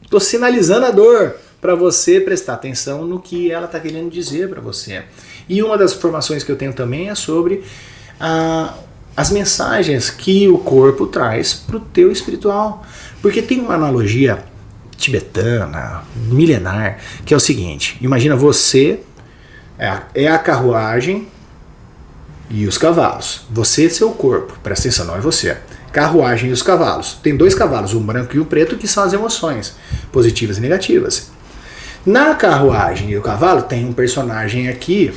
Tô sinalizando a dor. para você prestar atenção no que ela está querendo dizer para você. E uma das formações que eu tenho também é sobre as mensagens que o corpo traz para o teu espiritual. Porque tem uma analogia tibetana, milenar, que é o seguinte: imagina você é a carruagem e os cavalos. Você é seu corpo, presta atenção, não é você. Carruagem e os cavalos. Tem 2 cavalos, um branco e um preto, que são as emoções, positivas e negativas. Na carruagem e o cavalo tem um personagem aqui.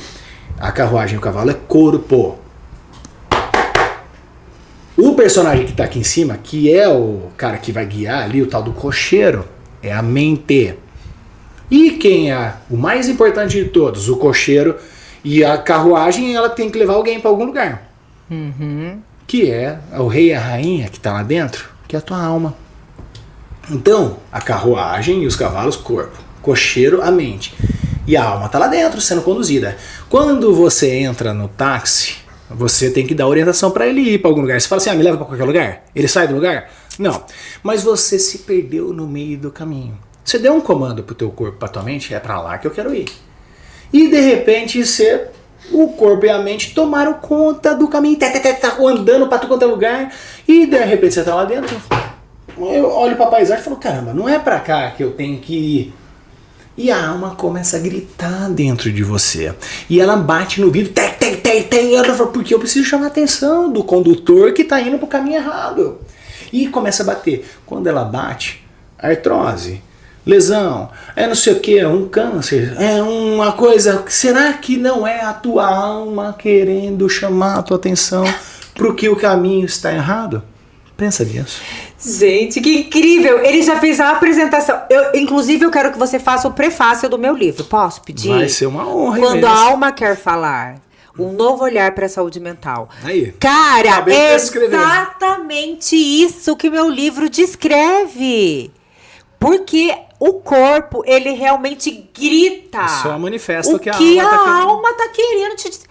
A carruagem e o cavalo é corpo. O personagem que está aqui em cima, que é o cara que vai guiar ali, o tal do cocheiro, é a mente. E quem é o mais importante de todos? O cocheiro. E a carruagem, ela tem que levar alguém para algum lugar. Que é o rei e a rainha que está lá dentro, que é a tua alma. Então, a carruagem e os cavalos, corpo. Cocheiro, a mente. E a alma está lá dentro, sendo conduzida. Quando você entra no táxi, você tem que dar orientação para ele ir para algum lugar. Você fala assim, me leva para qualquer lugar? Ele sai do lugar? Não. Mas você se perdeu no meio do caminho. Você deu um comando pro teu corpo, pra tua mente, é para lá que eu quero ir. E de repente o corpo e a mente tomaram conta do caminho, tá andando para tu quanto é lugar, e de repente você tá lá dentro. Eu olho pra paisagem e falo, caramba, não é pra cá que eu tenho que ir. E a alma começa a gritar dentro de você. E ela bate no vidro, e ela fala, porque eu preciso chamar a atenção do condutor que tá indo pro caminho errado. E começa a bater. Quando ela bate, artrose, lesão, não sei o que, um câncer, é uma coisa. Será que não é a tua alma querendo chamar a tua atenção pro que o caminho está errado? Pensa nisso. Gente, que incrível! Ele já fez a apresentação. Inclusive, eu quero que você faça o prefácio do meu livro. Posso pedir? Vai ser uma honra. Quando a alma quer falar. Um novo olhar para a saúde mental. Aí. Cara, é exatamente isso que meu livro descreve. Porque o corpo, ele realmente grita. Só manifesta o que a alma tá querendo te dizer.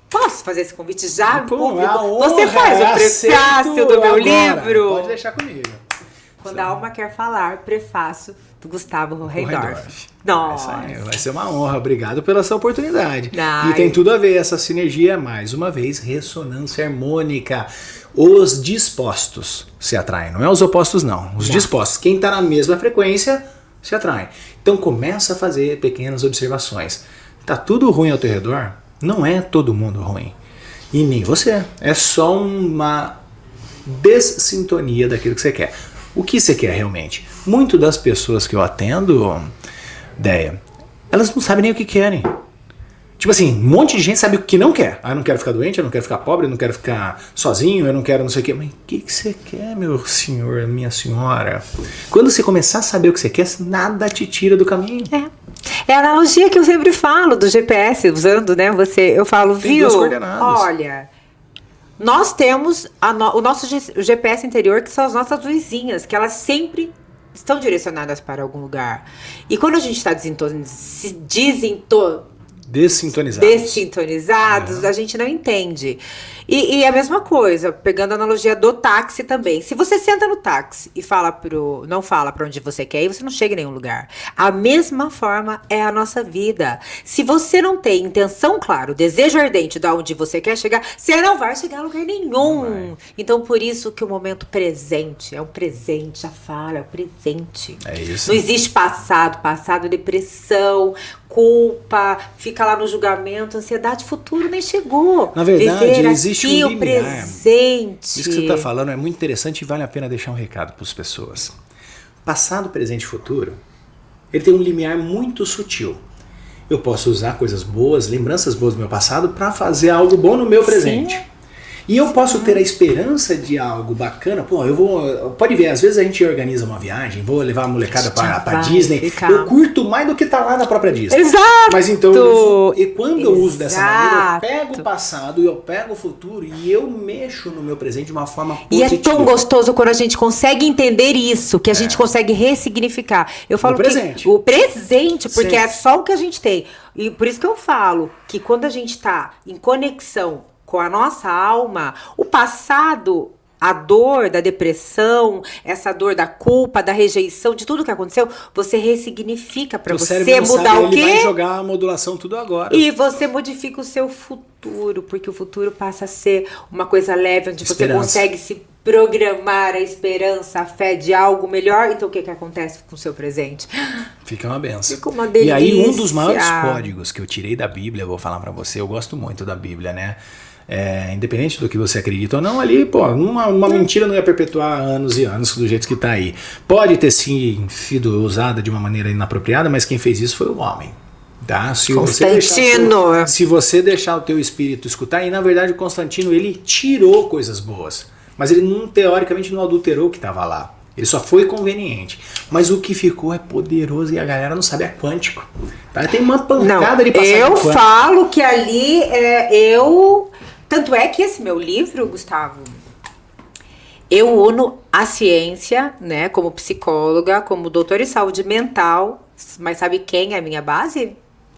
Posso fazer esse convite já? Você faz o prefácio do meu livro? Pode deixar comigo. Quando a alma quer falar, prefácio do Gustavo Hohendorff. Nossa. Vai ser uma honra. Obrigado pela sua oportunidade. E tem tudo a ver essa sinergia, mais uma vez, ressonância harmônica. Os dispostos se atraem, não é os opostos não. Os dispostos. Quem está na mesma frequência se atrai. Então começa a fazer pequenas observações. Tá tudo ruim ao teu redor? Não é todo mundo ruim. E nem você. É só uma dessintonia daquilo que você quer. O que você quer realmente? Muito das pessoas que eu atendo, Deia, elas não sabem nem o que querem. Tipo assim, um monte de gente sabe o que não quer. Eu não quero ficar doente, eu não quero ficar pobre, eu não quero ficar sozinho, eu não quero não sei o quê. Mas o que você quer, meu senhor, minha senhora? Quando você começar a saber o que você quer, nada te tira do caminho. É a analogia que eu sempre falo do GPS, usando, né? Eu falo, tem duas coordenadas. Olha, nós temos o nosso GPS interior, que são as nossas luzinhas, que elas sempre estão direcionadas para algum lugar. E quando a gente está dessintonizados, a gente não entende. E a mesma coisa, pegando a analogia do táxi também. Se você senta no táxi e não fala para onde você quer ir, você não chega em nenhum lugar. A mesma forma é a nossa vida. Se você não tem intenção clara, o desejo ardente de onde você quer chegar, você não vai chegar a lugar nenhum. Então, por isso que o momento presente é um presente, já fala, é o presente. É isso. Não existe passado, depressão, culpa, fica lá no julgamento, ansiedade, futuro nem chegou. Na verdade, existe um limiar. O presente. Isso que você está falando é muito interessante e vale a pena deixar um recado para as pessoas. Passado, presente e futuro, ele tem um limiar muito sutil. Eu posso usar coisas boas, lembranças boas do meu passado para fazer algo bom no meu presente. Sim. E eu posso ter a esperança de algo bacana. Pode ver, às vezes a gente organiza uma viagem, vou levar a molecada para Disney. Eu curto mais do que tá lá na própria Disney. Exato! Mas então, e quando eu uso dessa maneira, eu pego o passado, eu pego o futuro e eu mexo no meu presente de uma forma positiva. E é tão gostoso quando a gente consegue entender isso, que a gente consegue ressignificar. Eu falo o presente, porque é só o que a gente tem. E por isso que eu falo que quando a gente tá em conexão com a nossa alma, o passado, a dor da depressão, essa dor da culpa, da rejeição, de tudo que aconteceu, você ressignifica para você mudar o quê? Ele vai jogar a modulação tudo agora. E você modifica o seu futuro, porque o futuro passa a ser uma coisa leve, onde você consegue se programar a esperança, a fé de algo melhor. Então o que acontece com o seu presente? Fica uma benção. Fica uma delícia. E aí um dos maiores códigos que eu tirei da Bíblia, eu vou falar pra você, eu gosto muito da Bíblia, né? Independente do que você acredita ou não, ali, pô, uma mentira não ia perpetuar anos e anos do jeito que tá aí. Pode ter sim sido usada de uma maneira inapropriada, mas quem fez isso foi o homem. Tá? Se você deixar o teu espírito escutar, e na verdade o Constantino, ele tirou coisas boas, mas ele teoricamente não adulterou o que estava lá. Ele só foi conveniente. Mas o que ficou é poderoso e a galera não sabe, é quântico. Tá? Tem uma pancada de passagem quântica. Eu falo que ali tanto é que esse meu livro, Gustavo, eu uno a ciência, né, como psicóloga, como doutora em saúde mental, mas sabe quem é a minha base?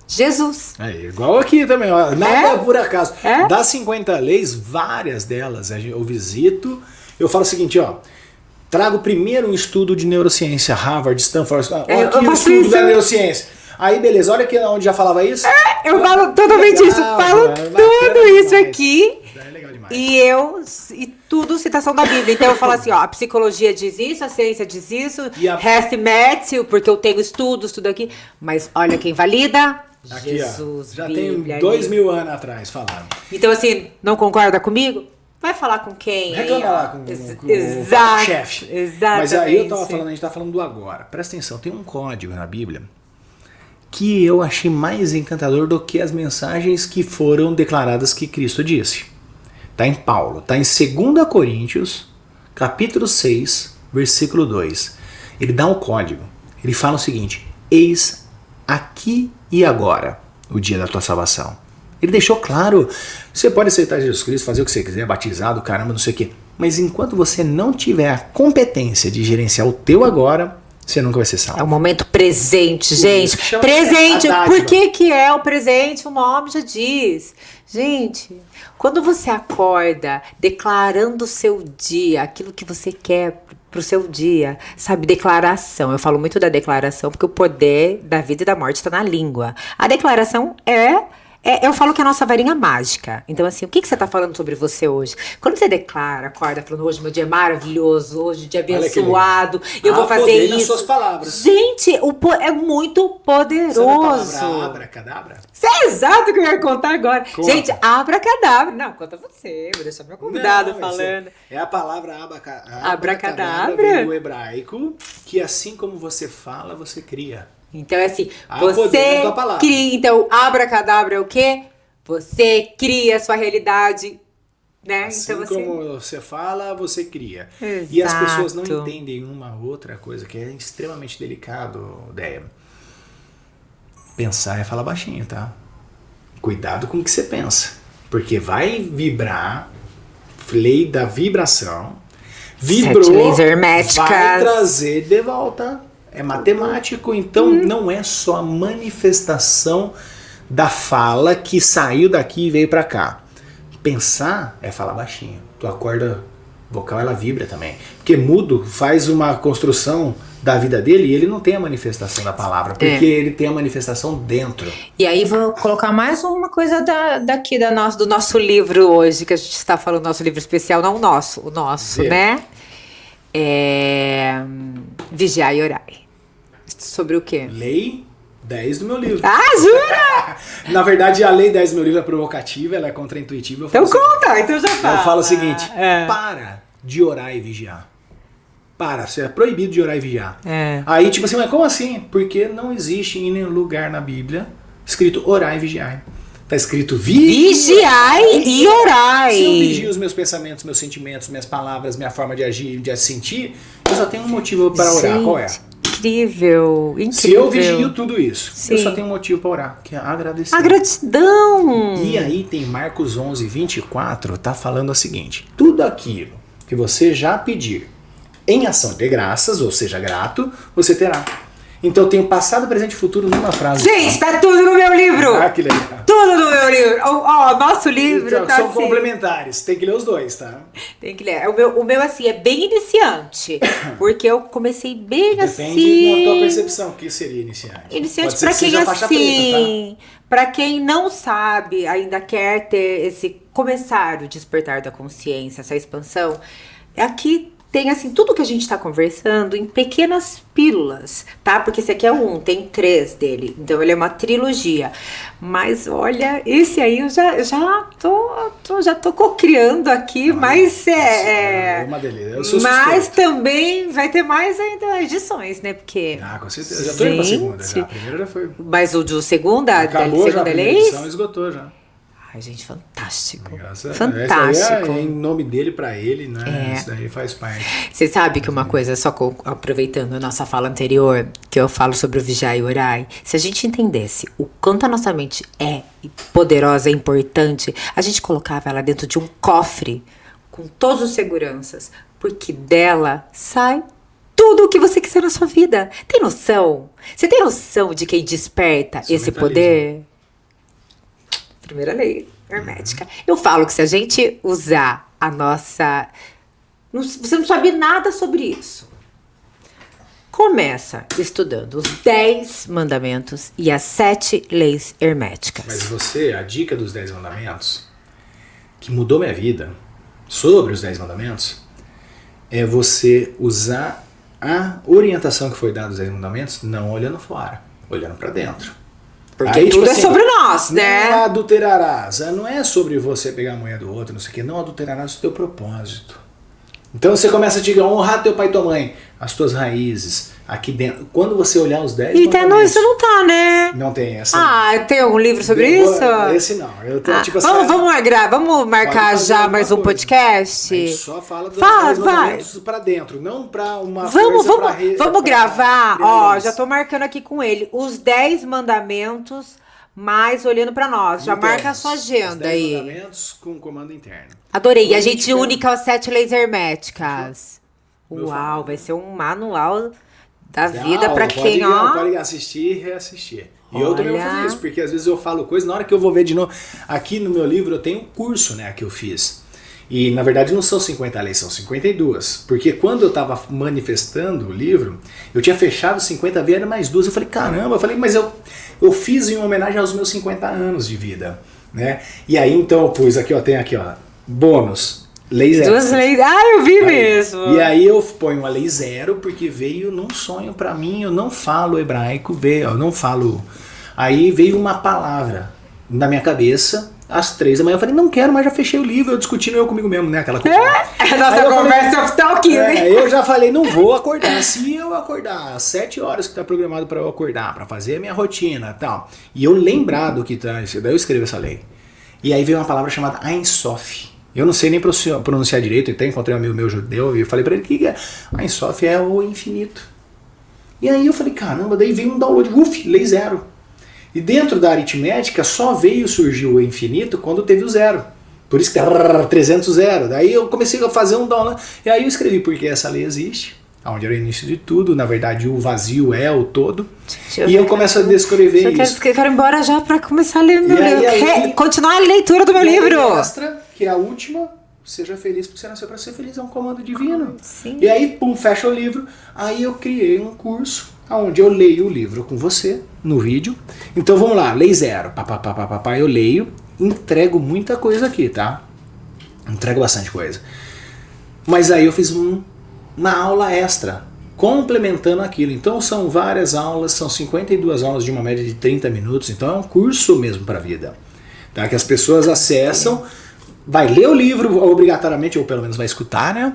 Jesus. Igual aqui também, ó. Nada por acaso. Das 50 leis, várias delas eu visito. Eu falo o seguinte, ó. Trago primeiro um estudo de neurociência, Harvard, Stanford. Aqui o estudo da neurociência. Aí, beleza, olha aqui onde já falava isso. Eu falo totalmente isso. Falo tudo isso aqui. É legal demais. E tudo citação da Bíblia. Então eu falo assim, ó, a psicologia diz isso, a ciência diz isso, Heath Matthew, porque eu tenho estudos, tudo aqui. Mas olha quem valida. Aqui, Jesus, ó, já Bíblia, tem 2000 anos atrás falando. Então assim, não concorda comigo? Vai falar com quem? Reclama lá com o chefe. Exatamente. Mas aí a gente tá falando do agora. Presta atenção, tem um código na Bíblia que eu achei mais encantador do que as mensagens que foram declaradas que Cristo disse. Tá em Paulo, tá em 2 Coríntios, capítulo 6, versículo 2. Ele dá um código. Ele fala o seguinte: eis aqui e agora o dia da tua salvação. Ele deixou claro, você pode aceitar Jesus Cristo, fazer o que você quiser, batizado, caramba, não sei o quê. Mas enquanto você não tiver a competência de gerenciar o teu agora, você nunca vai ser salvo. É o momento presente, gente. Presente. Por que é o presente? O nome já diz. Gente, quando você acorda declarando o seu dia, aquilo que você quer pro seu dia, sabe, declaração. Eu falo muito da declaração porque o poder da vida e da morte está na língua. A declaração eu falo que é a nossa varinha mágica. Então, assim, o que você tá falando sobre você hoje? Quando você declara, acorda, falando, hoje meu dia é maravilhoso, hoje dia abençoado, eu vou fazer isso. Nas suas palavras. Gente, é muito poderoso. Sabe a palavra abracadabra? Isso é exato o que eu ia contar agora. Conta. Gente, abracadabra. Não, conta você, vou deixar meu convidado falando. É a palavra abracadabra do hebraico, que assim como você fala, você cria. Então é assim, você cria, então abracadabra é o quê? Você cria a sua realidade, né? Assim então, como você fala, você cria. Exato. E as pessoas não entendem uma outra coisa que é extremamente delicado, Déia. Pensar é falar baixinho, tá? Cuidado com o que você pensa, porque vai vibrar, lei da vibração, vibrou, vai trazer de volta. É matemático, então não é só a manifestação da fala que saiu daqui e veio pra cá. Pensar é falar baixinho. Tua corda vocal, ela vibra também. Porque mudo faz uma construção da vida dele e ele não tem a manifestação da palavra, porque ele tem a manifestação dentro. E aí vou colocar mais uma coisa do nosso livro hoje, que a gente está falando, nosso livro especial, não o nosso, né? Vigiar e orar. Sobre o quê? Lei 10 do meu livro. Ah, jura? Na verdade, a lei 10 do meu livro é provocativa, ela é contraintuitiva. Então conta, então já fala. Eu falo o seguinte, para de orar e vigiar. Para, você é proibido de orar e vigiar. Aí, tipo assim, mas como assim? Porque não existe em nenhum lugar na Bíblia escrito orar e vigiar. Tá escrito vigiai e orai. Se eu vigio os meus pensamentos, meus sentimentos, minhas palavras, minha forma de agir, de sentir, eu só tenho um motivo para orar. Qual é? Incrível. Se eu vigio tudo isso, eu só tenho um motivo para orar, que é agradecer. A gratidão. E aí tem Marcos 11, 24, tá falando o seguinte: tudo aquilo que você já pedir em ação de graças, ou seja, grato, você terá. Então eu tenho passado, presente e futuro numa frase. Gente, tá tudo no meu livro. Ah, que legal. Tudo no meu livro. Ó, nosso livro Então, tá são assim. complementares, tem que ler os dois, tá? Tem que ler. O meu, assim, é bem iniciante. Porque eu comecei bem Depende assim. da tua percepção, o que seria iniciante. Iniciante Pode ser pra que quem seja faixa assim. Pra quem não sabe, ainda quer ter esse começar o despertar da consciência, essa expansão. Aqui tem assim tudo que a gente tá conversando em pequenas pílulas, tá? Porque esse aqui é um, tem 3 dele. Então ele é uma trilogia. Mas olha, esse aí eu já tô cocriando aqui, mas É uma delícia. Eu sou mas suspeito. também vai ter mais ainda edições, né? Porque Ah, com certeza. Já tô indo pra segunda já. Gente. A primeira já foi. mas o do segunda, da Acabou já a segunda primeira lei? edição, esgotou já. Ai, gente, fantástico. Graças a Deus. Fantástico. Esse aí é em nome dele, pra ele, né? É. Isso daí faz parte. Você sabe que uma coisa, só aproveitando a nossa fala anterior, que eu falo sobre o vigiar e orar, se a gente entendesse o quanto a nossa mente é poderosa, é importante, a gente colocava ela dentro de um cofre com todos os seguranças, porque dela sai tudo o que você quiser na sua vida. Tem noção? Você tem noção de quem desperta Isso é esse mentalismo. poder? Primeira lei hermética. Eu falo que se a gente usar a nossa... Você não sabe nada sobre isso. Começa estudando os 10 mandamentos e as 7 leis herméticas. Mas você, a dica dos 10 mandamentos, que mudou minha vida, sobre os 10 mandamentos, é você usar a orientação que foi dada dos 10 mandamentos, não olhando fora, olhando pra dentro. Porque Aí, tudo tipo é assim, sobre nós, né? Não adulterarás. Não é sobre você pegar a mulher do outro, não sei o que. Não adulterarás o teu propósito. Então você começa a te honrar teu pai e tua mãe, as tuas raízes, aqui dentro. Quando você olhar os 10 E tá, não, mandamentos... isso não tá, né? Não tem essa. Ah, tem algum livro sobre isso? Esse não. Eu tenho, Ah, tipo assim, vamos marcar fazer já alguma mais um coisa. podcast? A gente só fala dos Vai, 10 vai. mandamentos pra dentro, não pra uma Vamos coisa pra vamos gravar. criar Ó, leis. já tô marcando aqui com ele. Os 10 mandamentos, mas olhando pra nós. Já Internos. marca a sua Os agenda 10 aí. mandamentos com comando interno. Adorei. E a Política. gente une com as 7 leis herméticas. Meu Uau, favor. vai ser um manual da Tem vida aula, pra quem, ó. Pode assistir e reassistir. E eu também vou Olha. fazer isso, porque às vezes eu falo coisa, na hora que eu vou ver de novo. Aqui no meu livro eu tenho um curso, né, que eu fiz. E na verdade não são 50 leis, são 52. Porque quando eu tava manifestando o livro, eu tinha fechado 50 vezes, era mais 2. Eu falei, caramba, mas eu fiz em homenagem aos meus 50 anos de vida, né? E aí então eu pus aqui, ó, tem aqui, ó, bônus. Lei 0. 2 leis. Ah, eu vi mesmo. E aí eu ponho a lei 0 porque veio num sonho pra mim, eu não falo hebraico, eu não falo. Aí veio uma palavra na minha cabeça, às 3 da manhã, eu falei, não quero, mas já fechei o livro, eu discutindo eu comigo mesmo, né, aquela coisa. A nossa Aí eu conversa é off-talking, né? eu já falei, não vou acordar. Se eu acordar às 7 horas que tá programado pra eu acordar, pra fazer a minha rotina e tal, e eu lembrar do que tá, daí eu escrevo essa lei. E aí veio uma palavra chamada Ein Sof. Eu não sei nem pronunciar direito, até encontrei um amigo meu judeu e eu falei pra ele que Ein Sof é o infinito. E aí eu falei, caramba, daí veio um download, lei 0. E dentro da aritmética só veio surgir o infinito quando teve o 0. Por isso que 300 zero. Daí eu comecei a fazer um download. E aí eu escrevi porque essa lei existe, onde era o início de tudo, na verdade o vazio é o todo. E eu começo a descrever isso. Eu quero ir embora já pra começar a ler meu E aí, livro. Continuar a leitura do meu E aí livro. mostra que a última, seja feliz porque você nasceu para ser feliz, é um comando divino. Sim. E aí, pum, fecha o livro. Aí eu criei um curso onde eu leio o livro com você no vídeo. Então vamos lá, lei 0. Eu leio, entrego muita coisa aqui, tá? Entrego bastante coisa. Mas aí eu fiz uma aula extra, complementando aquilo. Então são várias aulas, são 52 aulas de uma média de 30 minutos. Então é um curso mesmo para a vida. Tá? Que as pessoas acessam, vai ler o livro obrigatoriamente, ou pelo menos vai escutar, né?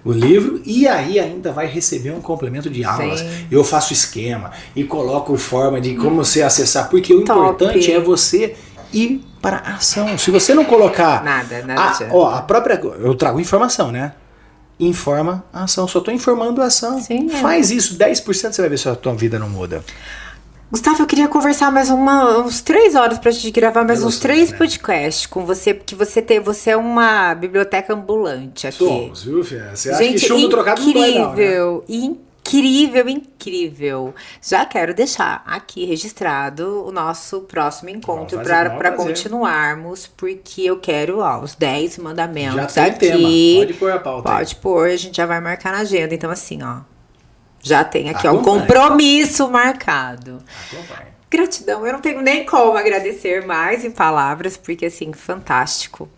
O livro, e aí ainda vai receber um complemento de aulas. Sim. Eu faço esquema e coloco forma de como você acessar, porque o Top. importante é você ir para a ação. Se você não colocar Nada a própria, eu trago informação, né? Informa a ação, só estou informando a ação. Sim, é. Faz isso, 10% você vai ver se a tua vida não muda. Gustavo, eu queria conversar mais uns 3 horas pra gente gravar mais uns 3 né? podcasts com você, porque você é uma biblioteca ambulante aqui. Somos, viu, filha? Você acha que chumbo trocado não dói não, né? Incrível, incrível. Já quero deixar aqui registrado o nosso próximo encontro Vamos fazer. para continuarmos, porque eu quero os 10 mandamentos Já tem aqui. tema. Pode pôr a pauta. Pode pôr, a gente já vai marcar na agenda. Então, assim, já tem aqui um Acompanhe. compromisso marcado. Acompanhe. Gratidão, eu não tenho nem como agradecer mais em palavras, porque, assim, fantástico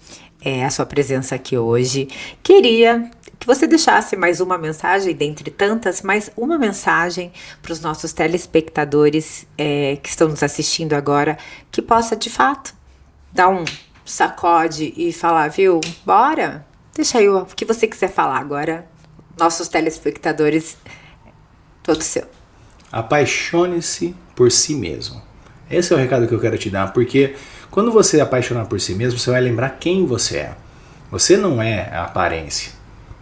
a sua presença aqui hoje. Queria que você deixasse mais uma mensagem, dentre tantas, mais uma mensagem para os nossos telespectadores que estão nos assistindo agora, que possa, de fato, dar um sacode e falar, viu, bora, deixa aí o que você quiser falar agora, nossos telespectadores, todo seu. Apaixone-se por si mesmo. Esse é o recado que eu quero te dar, porque quando você apaixonar por si mesmo, você vai lembrar quem você é. Você não é a aparência,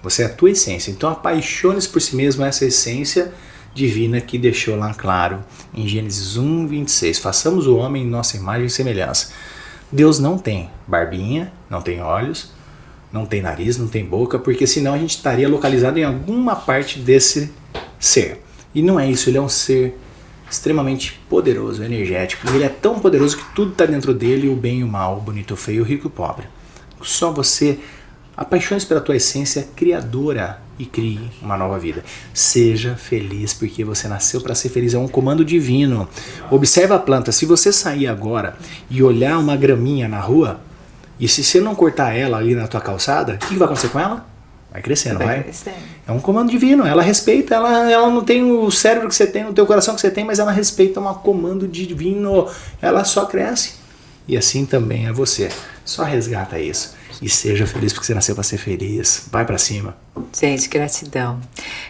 você é a tua essência. Então apaixone-se por si mesmo, essa essência divina que deixou lá claro em Gênesis 1:26. Façamos o homem em nossa imagem e semelhança. Deus não tem barbinha, não tem olhos, não tem nariz, não tem boca, porque senão a gente estaria localizado em alguma parte desse ser. E não é isso, ele é um ser extremamente poderoso, energético. Ele é tão poderoso que tudo está dentro dele, o bem e o mal, o bonito, o feio, o rico e o pobre. Só você apaixone-se pela tua essência criadora e crie uma nova vida. Seja feliz porque você nasceu para ser feliz, é um comando divino. Observa a planta, se você sair agora e olhar uma graminha na rua, e se você não cortar ela ali na tua calçada, o que vai acontecer com ela? Vai crescer, não vai? É um comando divino, ela respeita, ela não tem o cérebro que você tem, o teu coração que você tem, mas ela respeita um comando divino, ela só cresce. E assim também é você. Só resgata isso e seja feliz porque você nasceu para ser feliz. Vai para cima. Gente, gratidão.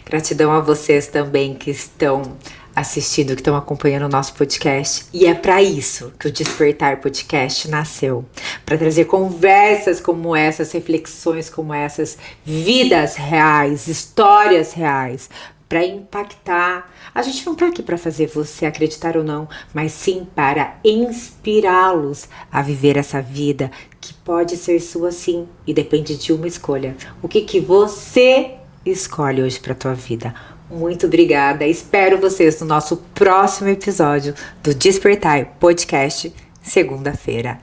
Gratidão a vocês também que estão assistindo, que estão acompanhando o nosso podcast. E é para isso que o Despertar Podcast nasceu. Para trazer conversas como essas, reflexões como essas, vidas reais, histórias reais, para impactar. A gente não está aqui para fazer você acreditar ou não, mas sim para inspirá-los a viver essa vida que pode ser sua sim e depende de uma escolha. O que você escolhe hoje para a tua vida? Muito obrigada. Espero vocês no nosso próximo episódio do Despertar Podcast, segunda-feira,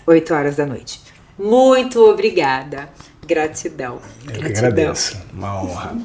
8 horas da noite. Muito obrigada. Gratidão. Eu que agradeço. Uma honra.